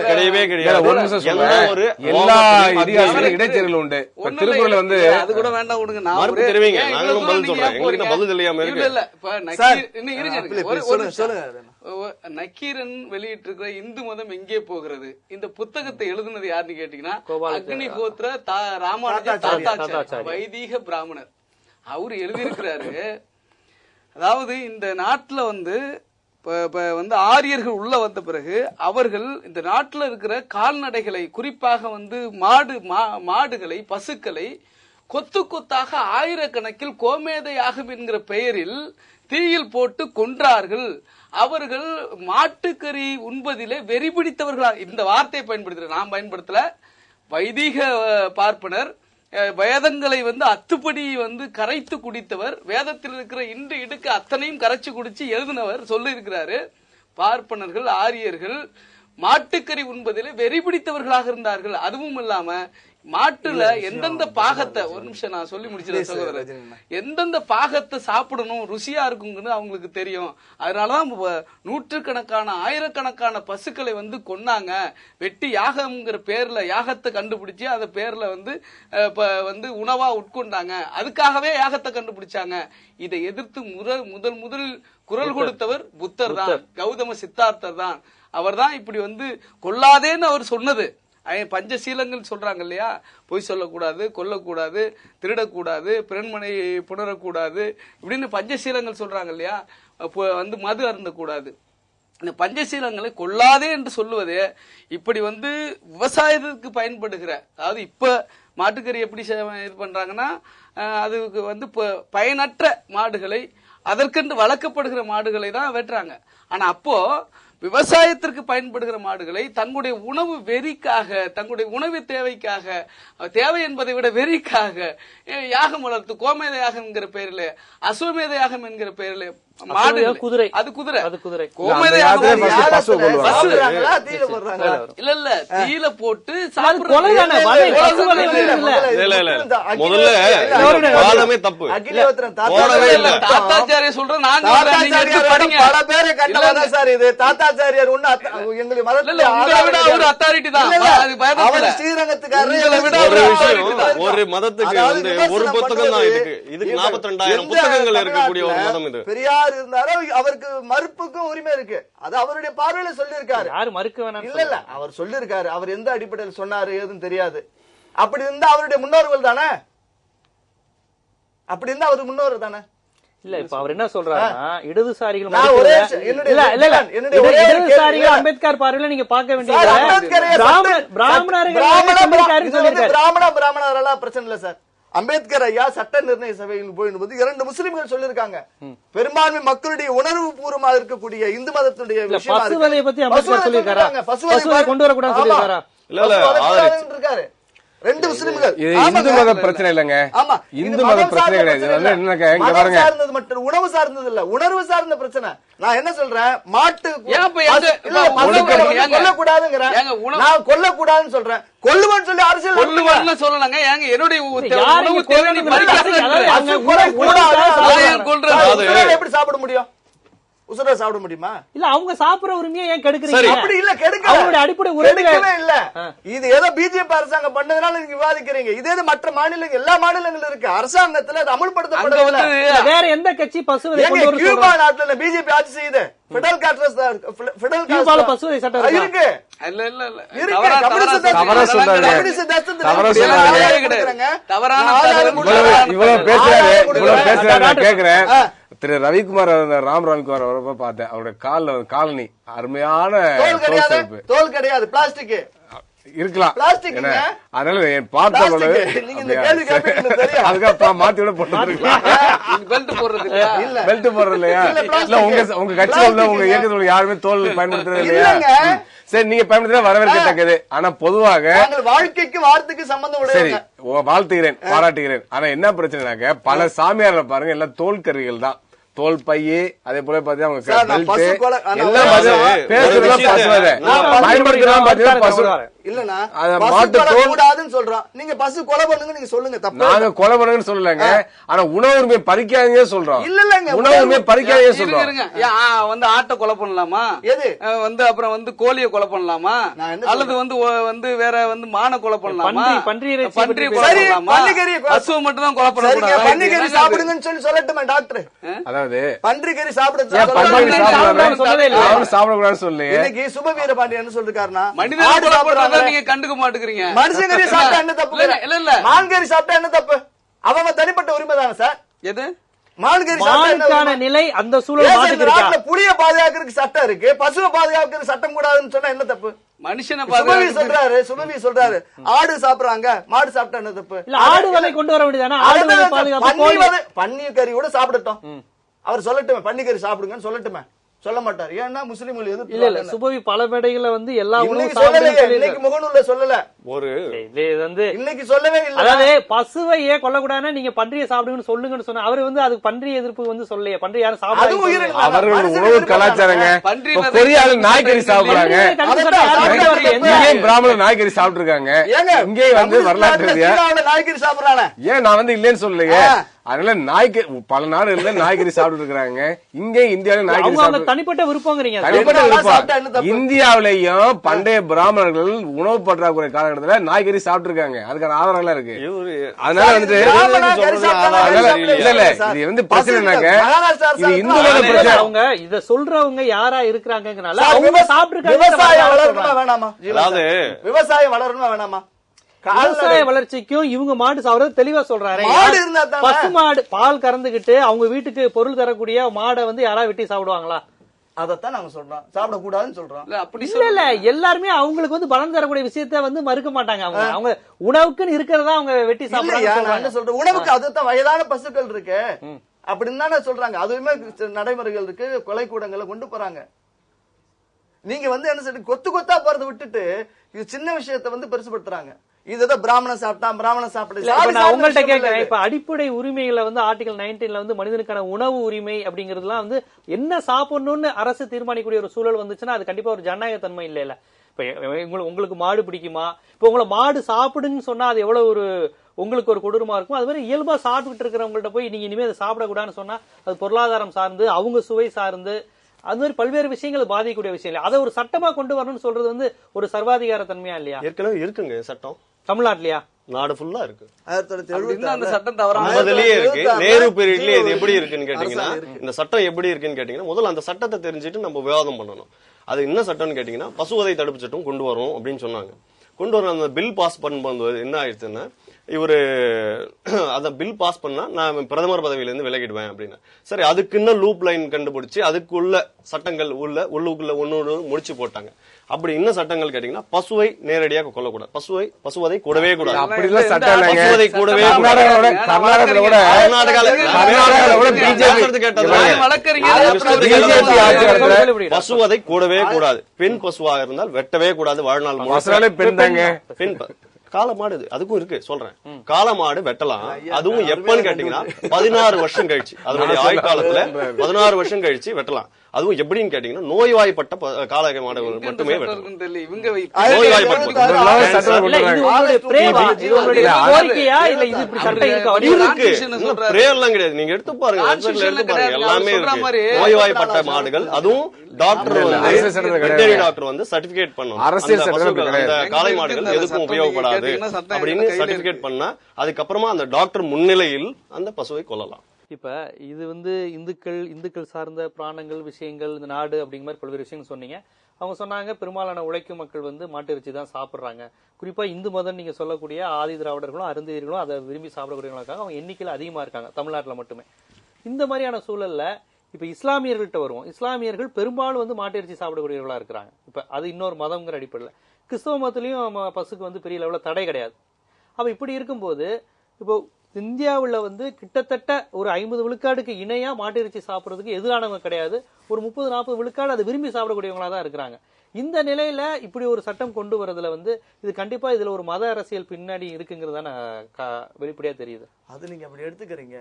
கிடையவே கிடையாது. எல்லா இடைச்செருள் உண்டு. திருக்குறள் வந்து அது கூட வேண்டாம் விடுங்க, தெரிவிங்க. நாங்களும் பதில் சொல்றோம், எங்களுக்கு பதில் தெரியாம இருக்கு. நக்கீரன் வெளியிட்டிருக்கிற இந்து மதம் எங்கே போகிறது இந்த புத்தகத்தை எழுதுனது யாருன்னு கேட்டீங்கன்னா அக்னிஹோத்ர ராமானுஜ தாத்தாச்சாரி, வைதீக பிராமணர். அவரு எழுதியிருக்கிறாரு. அதாவது இந்த நாட்டுல வந்து ஆரியர்கள் உள்ள வந்த பிறகு அவர்கள் இந்த நாட்டில் இருக்கிற கால்நடைகளை, குறிப்பாக வந்து மாடுகளை, பசுக்களை கொத்து கொத்தாக ஆயிரக்கணக்கில் கோமேதை யாகம் என்கிற பெயரில் தீயில் போட்டு கொன்றார்கள். அவர்கள் மாட்டுக்கறி உண்பதிலே வெறி பிடித்தவர்களா, இந்த வார்த்தையை பயன்படுத்துற, நான் பயன்படுத்தல. வைதீக பார்ப்பனர் வேதங்களை வந்து அத்துப்படி வந்து கரைத்து குடித்தவர், வேதத்தில் இருக்கிற இன்று இடுக்கு அத்தனையும் கரைச்சு குடிச்சு எழுதினவர் சொல்லி இருக்கிறாரு. பார்ப்பனர்கள் ஆரியர்கள் மாட்டுக்கறி உண்பதிலே வெறி பிடித்தவர்களாக இருந்தார்கள். அதுவும் இல்லாம மாட்டுல எந்தெந்த பாகத்தை, ஒரு நிமிஷம் நான் சொல்லி முடிச்சிருக்கேன் சகோதரர், எந்தெந்த பாகத்தை சாப்பிடணும் ருசியா இருக்குங்கிறது அவங்களுக்கு தெரியும். அதனாலதான் நூற்றுக்கணக்கான ஆயிரக்கணக்கான பசுக்களை வந்து கொன்னாங்க. வெட்டி யாகம்ங்கிற பேர்ல யாகத்தை கண்டுபிடிச்சு அந்த பேர்ல வந்து உணவா உட்கொண்டாங்க. அதுக்காகவே யாகத்தை கண்டுபிடிச்சாங்க. இதை எதிர்த்து முதல் குரல் கொடுத்தவர் புத்தர் தான், கௌதம சித்தார்த்தர் தான். அவர் தான் இப்படி வந்து கொல்லாதேன்னு அவர் சொன்னது. பஞ்சசீலங்கள் சொல்றாங்க இல்லையா, பொய் சொல்லக்கூடாது, கொல்லக்கூடாது, திருடக்கூடாது, பிறன்மனை புணரக்கூடாது, இப்படின்னு பஞ்சசீலங்கள் சொல்றாங்க இல்லையா, வந்து மது அருந்தக்கூடாது. இந்த பஞ்சசீலங்களை கொல்லாதே என்று சொல்லுவதே இப்படி வந்து விவசாயத்துக்கு பயன்படுகிற, அதாவது இப்ப மாட்டுக்கறி எப்படி இது பண்றாங்கன்னா, அதுக்கு வந்து பயனற்ற மாடுகளை, அதற்கென்று வளர்க்கப்படுகிற மாடுகளை தான் வெட்டுறாங்க. ஆனா அப்போ விவசாயத்திற்கு பயன்படுகிற மாடுகளை தங்களுடைய உணவு வெறிக்காக, தங்களுடைய உணவு தேவைக்காக, தேவை என்பதை விட வெறிக்காக யாகம் வளர்த்து கோமேத யாகம் என்கிற பெயரில், அசுவமேத யாகம் என்கிற பெயரில் மாடு, குதிரை, அது குதிரை கோமேத யாகம் இல்ல தீல போட்டு முதல்ல தப்பு. தாத்தாச்சாரிய சொல்றேன், நான் தாத்தாச்சாரியார் ஒண்ணு எங்களுக்கு மதத்துல அத்தாரிட்டி தான். ஒரு மதத்துக்கு வந்து ஒரு புத்தகம் தான் இருக்கு. இதுக்கு 42,000 புத்தகங்கள் இருக்கக்கூடிய ஒரு மதம் இது. பெரியார் இருந்தாரோ அவருக்கு மறுப்புக்கும் உரிமை இருக்கு. அது அவருடைய பார்வையில சொல்லியிருக்காரு. யாரு மறுக்க வேணாம் இல்ல அவர் சொல்லியிருக்காரு. அவர் எந்த அடிப்படையில் சொன்னாரு ஏதுன்னு தெரியாது. அப்படி இருந்தா அவருடைய முன்னோர்கள் தானே, அப்படி இருந்தா அவரு முன்னோர்கள் தானே. இல்ல இப்ப அவர் என்ன சொல்றாருன்னா, இடதுசாரிகள் அம்பேத்கர் பார்வையில நீங்க பார்க்க வேண்டியது பிராமணரெல்லாம் பிரச்சனை இல்ல சார். அம்பேத்கர் ஐயா சட்ட நிர்ணய சபையில் போயிடும்போது 2 முஸ்லிம்கள் சொல்லிருக்காங்க, பெரும்பான்மை மக்களுடைய உணர்வு பூர்வமாக இருக்கக்கூடிய இந்து மதத்துடைய பசுவதை பத்தி அம்பேத்கர் சொல்லியிருக்காங்க. பசுவதை கொண்டு வரக்கூடாது சொல்லியிருக்காரா? இருக்காரு. 2 முஸ்லிம்கள். இந்து மத பிரச்சனை இல்லங்க, இந்து மத பிரச்சனை கிடையாது. சார்ந்தது மட்டும் உணவு சார்ந்தது இல்ல, உணர்வு சார்ந்த பிரச்சனை. நான் என்ன சொல்றேன், மாட்டு கொல்லக்கூடாதுங்கிறேன், நான் கொல்லக்கூடாதுன்னு சொல்றேன். கொல்லுவன்னு சொல்லி அரசியல் சொல்லலாங்க. ஏங்க என்னுடைய எப்படி சாப்பிட முடியும்? உசுர சாப்பிட முடியுமா? இல்ல அவங்க சாப்பிடுற உரிமையை ஏன் கெடுக்குறீங்க? அப்படி இல்ல, கெடுக்க அவங்களுடைய அடிப்படை உரிமையே இல்ல. இது ஏதோ பிஜேபி அரசாங்கம் பண்ணதுனால நீங்க விவாதிக்கிறீங்க. இதே மற்ற மாநிலங்கள், எல்லா மாநிலங்களும் இருக்கு, அரசாங்கத்துல அது அமல்படுத்தப்படவில்லை. வேற எந்த கட்சி பசுவதை கொண்டு வர? கியூபா நாட்டுல பிஜேபி ஆட்சி செய்யுது. பிடல் கியூபால பசுவதை சட்டம் இருக்கு. இல்ல இல்ல இல்ல கேக்குறேன். திரு ரவிக்குமார், ராம் ரவிக்குமார் வரப்ப பார்த்தேன், அவருடைய காலனி அருமையான தோல் கிடையாது, பிளாஸ்டிக் இருக்கலாம். அதனால பார்த்த அதுக்காக மாத்தி விட போட்டு பெல்ட் போடுறது இல்லையா? இல்ல உங்க கட்சியில உங்க இயக்கத்துல யாருமே தோல் பயன்படுத்துறது இல்லையா? சரி, நீங்க பயன்படுத்த வரவேற்கத்தக்கது. ஆனா பொதுவாக வாழ்க்கைக்கு வார்த்தைக்கு சம்பந்தம் சரி, வாழ்த்துகிறேன், பாராட்டுகிறேன். ஆனா என்ன பிரச்சனைனாக்க, பல சாமியார்ல பாருங்க எல்லாம் தோல் கருவிகள் தான், தோல் பையே, அதே போல பாத்தீங்கன்னா நீங்க பசு கொலை பண்ணுங்க, நீங்க சொல்லுங்க தப்பு. நாங்க கொலை பண்ணுங்கன்னு சொல்லலங்க, ஆனா உணவு உரிமை பறிக்காதீங்க சொல்றோம். இல்லங்க, உணவு உரிமை பறிக்காதீங்க சொல்றோம். வந்து ஆட்டை கொலை பண்ணலாமா? எது வந்து அப்புறம் வந்து கோழியை கொலை பண்ணலாமா? அல்லது வந்து வேற வந்து மான கொலை பண்ணலாமா? பன்றி கொலை பண்ணலாமா? பசுவை மட்டும் தான் கொலை பண்ணலாம். பன்னிக்கறி சாப்பிடுங்கன்னு சொல்லி சொல்லட்டுமா டாக்டர்? அதாவது பன்றிக்கறி சாப்பிடக்கூடாதுன்னு சொல்லி இன்னைக்கு சுபவீர பாண்டியன் சொல்லிருக்காருன்னா, மனிதன் கொலை பண்றத நீங்க கண்டுக்க மாட்டேங்கிறீங்க. மனுஷங்கறி சாப்பிட்டா என்ன தப்பு? இல்ல இல்ல மான்கறி சாப்பிட்டா என்ன தப்பு? அவன் தனிப்பட்ட உரிமை தானே சார். எது மானுக்கான நிலை அந்த சூழல் புளிய பாதுகாக்கிறதுக்கு சட்டம் இருக்கு, பசுவை பாதுகாக்கிறதுக்கு சட்டம் கூடாதுன்னு சொன்னா என்ன தப்பு? மனுஷனை சுபவி சொல்றாரு ஆடு சாப்பிடுறாங்க, மாடு சாப்பிட்டா என்ன தப்பு? ஆடு வலை கொண்டு வர வேண்டியதானே? பன்னி கறி கூட சாப்பிடட்டும், அவர் சொல்லட்டுமே, பன்னிக்கறி சாப்பிடுங்கன்னு சொல்லட்டுமே. சொல்ல மாட்டார். ஏன்னா முஸ்லிம்கள் எதிர்த்து இல்ல சுபவி பல மேடைகள்ல வந்து எல்லா உணவும் சொல்லல, இன்னைக்கு முகநூல்ல சொல்லல, ஒரு இது வந்து இன்னைக்கு சொல்லவே இல்ல. அதாவது பசுவை ஏன் கொல்லக்கூடாதுன்னா நீங்க பன்றியை சாப்பிடுங்கன்னு சொல்லுங்கன்னு சொன்ன அவரு வந்து அதுக்கு பன்றி எதிர்ப்பு வந்து சொல்லலையே. பன்றி யாரும் அதுவும் சாப்பிடாது உயிரினம். அவர்கள் உணவு கலாச்சாரங்க. பன்றி இப்ப கொரியால நாய்க்கறி சாப்பிடுறாங்க, இங்கேயும் பிராமணர் நாய்க்கறி சாப்பிட்டு இருக்காங்க. ஏங்க இங்கேயும் வந்து வரலாற்று ரீதியா நாய்க்கறி சாப்பிடுறாங்க. ஏன் நான் வந்து இல்லைன்னு சொல்லலையே. அதனால நாய்க்கறி பல நாடுகள்ல நாய்க்கறி சாப்பிட்டு இருக்காங்க. இங்கே இந்தியாவில நாய்க்கறி அவங்க சாப்பிட்டு தனிப்பட்ட விருப்பங்கிறீங்க. தனிப்பட்ட சாப்பிட்டா என்ன விருப்பம். தப்பு? இந்தியாவிலேயும் பண்டைய பிராமணர்கள் உணவு பற்றாக்குறை காலகட்டத்துல நாய்க்கறி சாப்பிட்டு இருக்காங்க. அதுக்கான ஆதாரங்கள் இருக்கு. இவரு அதனால வந்துட்டு அதனால இல்ல இல்ல இது வந்து பிரச்சனை என்னங்க, இது இந்துக்களோட பிரச்சனை. அவங்க இத சொல்றவங்க யாரா இருக்கிறாங்கங்கனால சார், அவங்க சாப்பிட்டு விவசாயம் வளரணுமா வேணாமா? அதாவது விவசாயம் வளரணுமா வேணாமா? விவசாய வளர்ச்சிக்கும் இவங்க மாடு சாப்பிடுறது தெளிவா சொல்றாரு. மாடு இருந்தா தானே. பசு மாடு பால் கறந்துகிட்டு அவங்க வீட்டுக்கு பொருள் தரக்கூடிய மாடை வந்து யாராவது வெட்டி சாப்பிடுவாங்களா? அதத்தான் நாங்க சொல்றோம், சாப்பிடக்கூடாதுன்னு சொல்றோம். இல்ல அப்படி இல்ல இல்ல எல்லாருமே அவங்களுக்கு வந்து பலன் தரக்கூடிய விஷயத்த வந்து மறுக்க மாட்டாங்க. அவங்க உணவுக்குன்னு இருக்கிறதா அவங்க வெட்டி இல்லையா, நான் சாப்பிடுறாங்க. என்ன சொல்றேன், உணவுக்கு அதுதான் வயதான பசுக்கள் இருக்கு அப்படின்னு தானே சொல்றாங்க. அதுவுமே நடைமுறைகள் இருக்கு, கொலை கூடங்களை கொண்டு போறாங்க. நீங்க வந்து என்ன சொல்றீங்க, கொத்து கொத்தா போறதை விட்டுட்டு இது சின்ன விஷயத்த வந்து பெருசுபடுத்துறாங்க. இதுதான் பிராமணன் சாப்பிட்டான், பிராமணன் நான் உங்கள்கிட்ட கேட்கிறேன், சாப்பிட்டு இப்ப அடிப்படை உரிமைகளை வந்து ஆர்டிகல் 19 வந்து மனிதனுக்கான உணவு உரிமை அப்படிங்கறதுலாம் வந்து என்ன சாப்பிடணும்னு அரசு தீர்மானிக்கக்கூடிய ஒரு சூழல் வந்துச்சுன்னா அது கண்டிப்பா ஒரு ஜனநாயக தன்மை இல்ல. இப்ப உங்களுக்கு மாடு பிடிக்குமா? இப்ப உங்களை மாடு சாப்பிடுன்னு சொன்னா அது எவ்வளவு ஒரு உங்களுக்கு ஒரு கொடூரமா இருக்கும். அது மாதிரி இயல்பா சாப்பிட்டு இருக்கிறவங்கள்ட்ட போய் நீங்க இனிமே அதை சாப்பிடக்கூடாதுன்னு சொன்னா அது பொருளாதாரம் சார்ந்து அவங்க சுவை சார்ந்து அது மாதிரி பல்வேறு விஷயங்கள் பாதிக்கக்கூடிய விஷயம் இல்லை. அதை ஒரு சட்டமா கொண்டு வரணும்னு சொல்றது வந்து ஒரு சர்வாதிகார தன்மையா இல்லையா? ஏற்கனவே இருக்குங்க சட்டம் தமிழ்நாட்டிலயா? நாடு ஃபுல்லா இருக்கு. அந்த சட்டம் தவறான 50லயே இருக்கு. நேரு பீரியட்லயே இது எப்படி இருக்குன்னு கேட்டீங்கன்னா, இந்த சட்டம் எப்படி இருக்குன்னு கேட்டீங்கன்னா, முதல்ல அந்த சட்டத்தை தெரிஞ்சுட்டு நம்ம விவாதம் பண்ணணும். அது என்ன சட்டம்னு கேட்டீங்கன்னா, பசுவதை தடுப்பு சட்டம் கொண்டு வரும் அப்படின்னு சொன்னாங்க. கொண்டு வர அந்த பில் பாஸ் பண்ணும்போது என்ன ஆயிடுச்சுன்னா, இவரு அந்த பில் பாஸ் பண்ணா நான் பிரதமர் பதவியில இருந்து விலகிடுவேன் அப்படின்னு. சரி, அதுக்கு இன்னும் லூப் லைன் கண்டுபிடிச்சு அதுக்குள்ள சட்டங்கள் உள்ளுக்குள்ள ஒன்னு முடிச்சு போட்டாங்க. அப்படி இன்னும் சட்டங்கள் கேட்டீங்கன்னா, பசுவை நேரடியாக கொல்லக்கூடாது, பசுவதை கூடவே கூடாது. அப்படிலாம் சட்டம் இல்லைங்க. பசுவதை கூடவே பசுவதை கூடவே கூடாது. பெண் பசுவாக இருந்தால் வெட்டவே கூடாது. வாழ்நாள் பெண் காலமாடு அதுக்கும் இருக்கு சொல்றேன். காலமாடு வெட்டலாம். அதுவும் எப்பன்னு கேட்டீங்கன்னா 16 வருஷம் கழிச்சு, அதனுடைய ஆயுட்காலத்துல 16 வருஷம் கழிச்சு வெட்டலாம். அதுவும் எப்படின்னு கேட்டீங்கன்னா, நோய்வாய்ப்பட்ட காளை மாடுகள் மட்டுமே வெட்டலாம். கிடையாது. நீங்க எடுத்து பாருங்க, எல்லாமே நோய்வாய்ப்பட்ட மாடுகள். அதுவும் டாக்டர் வெட்டரி டாக்டர் வந்து சர்டிபிகேட் பண்ணணும், அந்த காளை மாடுகள் எதுக்கும் உபயோகப்படாது அப்படின்னு சர்டிபிகேட் பண்ணா அதுக்கப்புறமா அந்த டாக்டர் முன்னிலையில் அந்த பசுவை கொல்லலாம். இப்ப இது வந்து இந்துக்கள் சார்ந்த பிராணங்கள் விஷயங்கள், இந்த நாடு அப்படிங்கிற மாதிரி பல்வேறு விஷயங்கள் சொன்னீங்க. அவங்க சொன்னாங்க பெரும்பாலான உழைக்கும் மக்கள் வந்து மாட்டு இறைச்சி தான் சாப்பிடுறாங்க. குறிப்பா இந்து மதம் நீங்க சொல்லக்கூடிய ஆதி திராவிடர்களும் அருந்ததியர்களும் அதை விரும்பி சாப்பிடக்கூடியவங்களுக்காக அவங்க எண்ணிக்கையில் அதிகமா இருக்காங்க தமிழ்நாட்டில் மட்டுமே. இந்த மாதிரியான சூழல்ல இப்ப இஸ்லாமியர்கள்ட்ட வருவோம். இஸ்லாமியர்கள் பெரும்பாலும் வந்து மாட்டு இறைச்சி சாப்பிடக்கூடியவர்களா இருக்கிறாங்க. இப்ப அது இன்னொரு மதம்ங்கிற அடிப்படையில் கிறிஸ்தவ மதத்திலையும் பசுக்கு வந்து பெரிய லெவலில் தடை கிடையாது. அப்ப இப்படி இருக்கும்போது இப்போ இந்தியாவில் வந்து கிட்டத்தட்ட ஒரு 50 விழுக்காடுக்கு இணையா மாட்டு இறைச்சி சாப்பிட்றதுக்கு எதிரானவங்க கிடையாது. ஒரு 30-40 விழுக்காடு அதை விரும்பி சாப்பிடக்கூடியவங்களா தான் இருக்கிறாங்க. இந்த நிலையில இப்படி ஒரு சட்டம் கொண்டு வரதுல வந்து இது கண்டிப்பா இதுல ஒரு மத அரசியல் பின்னாடி இருக்குங்கிறதான வெளிப்படையா தெரியுது. அது நீங்க அப்படி எடுத்துக்கிறீங்க,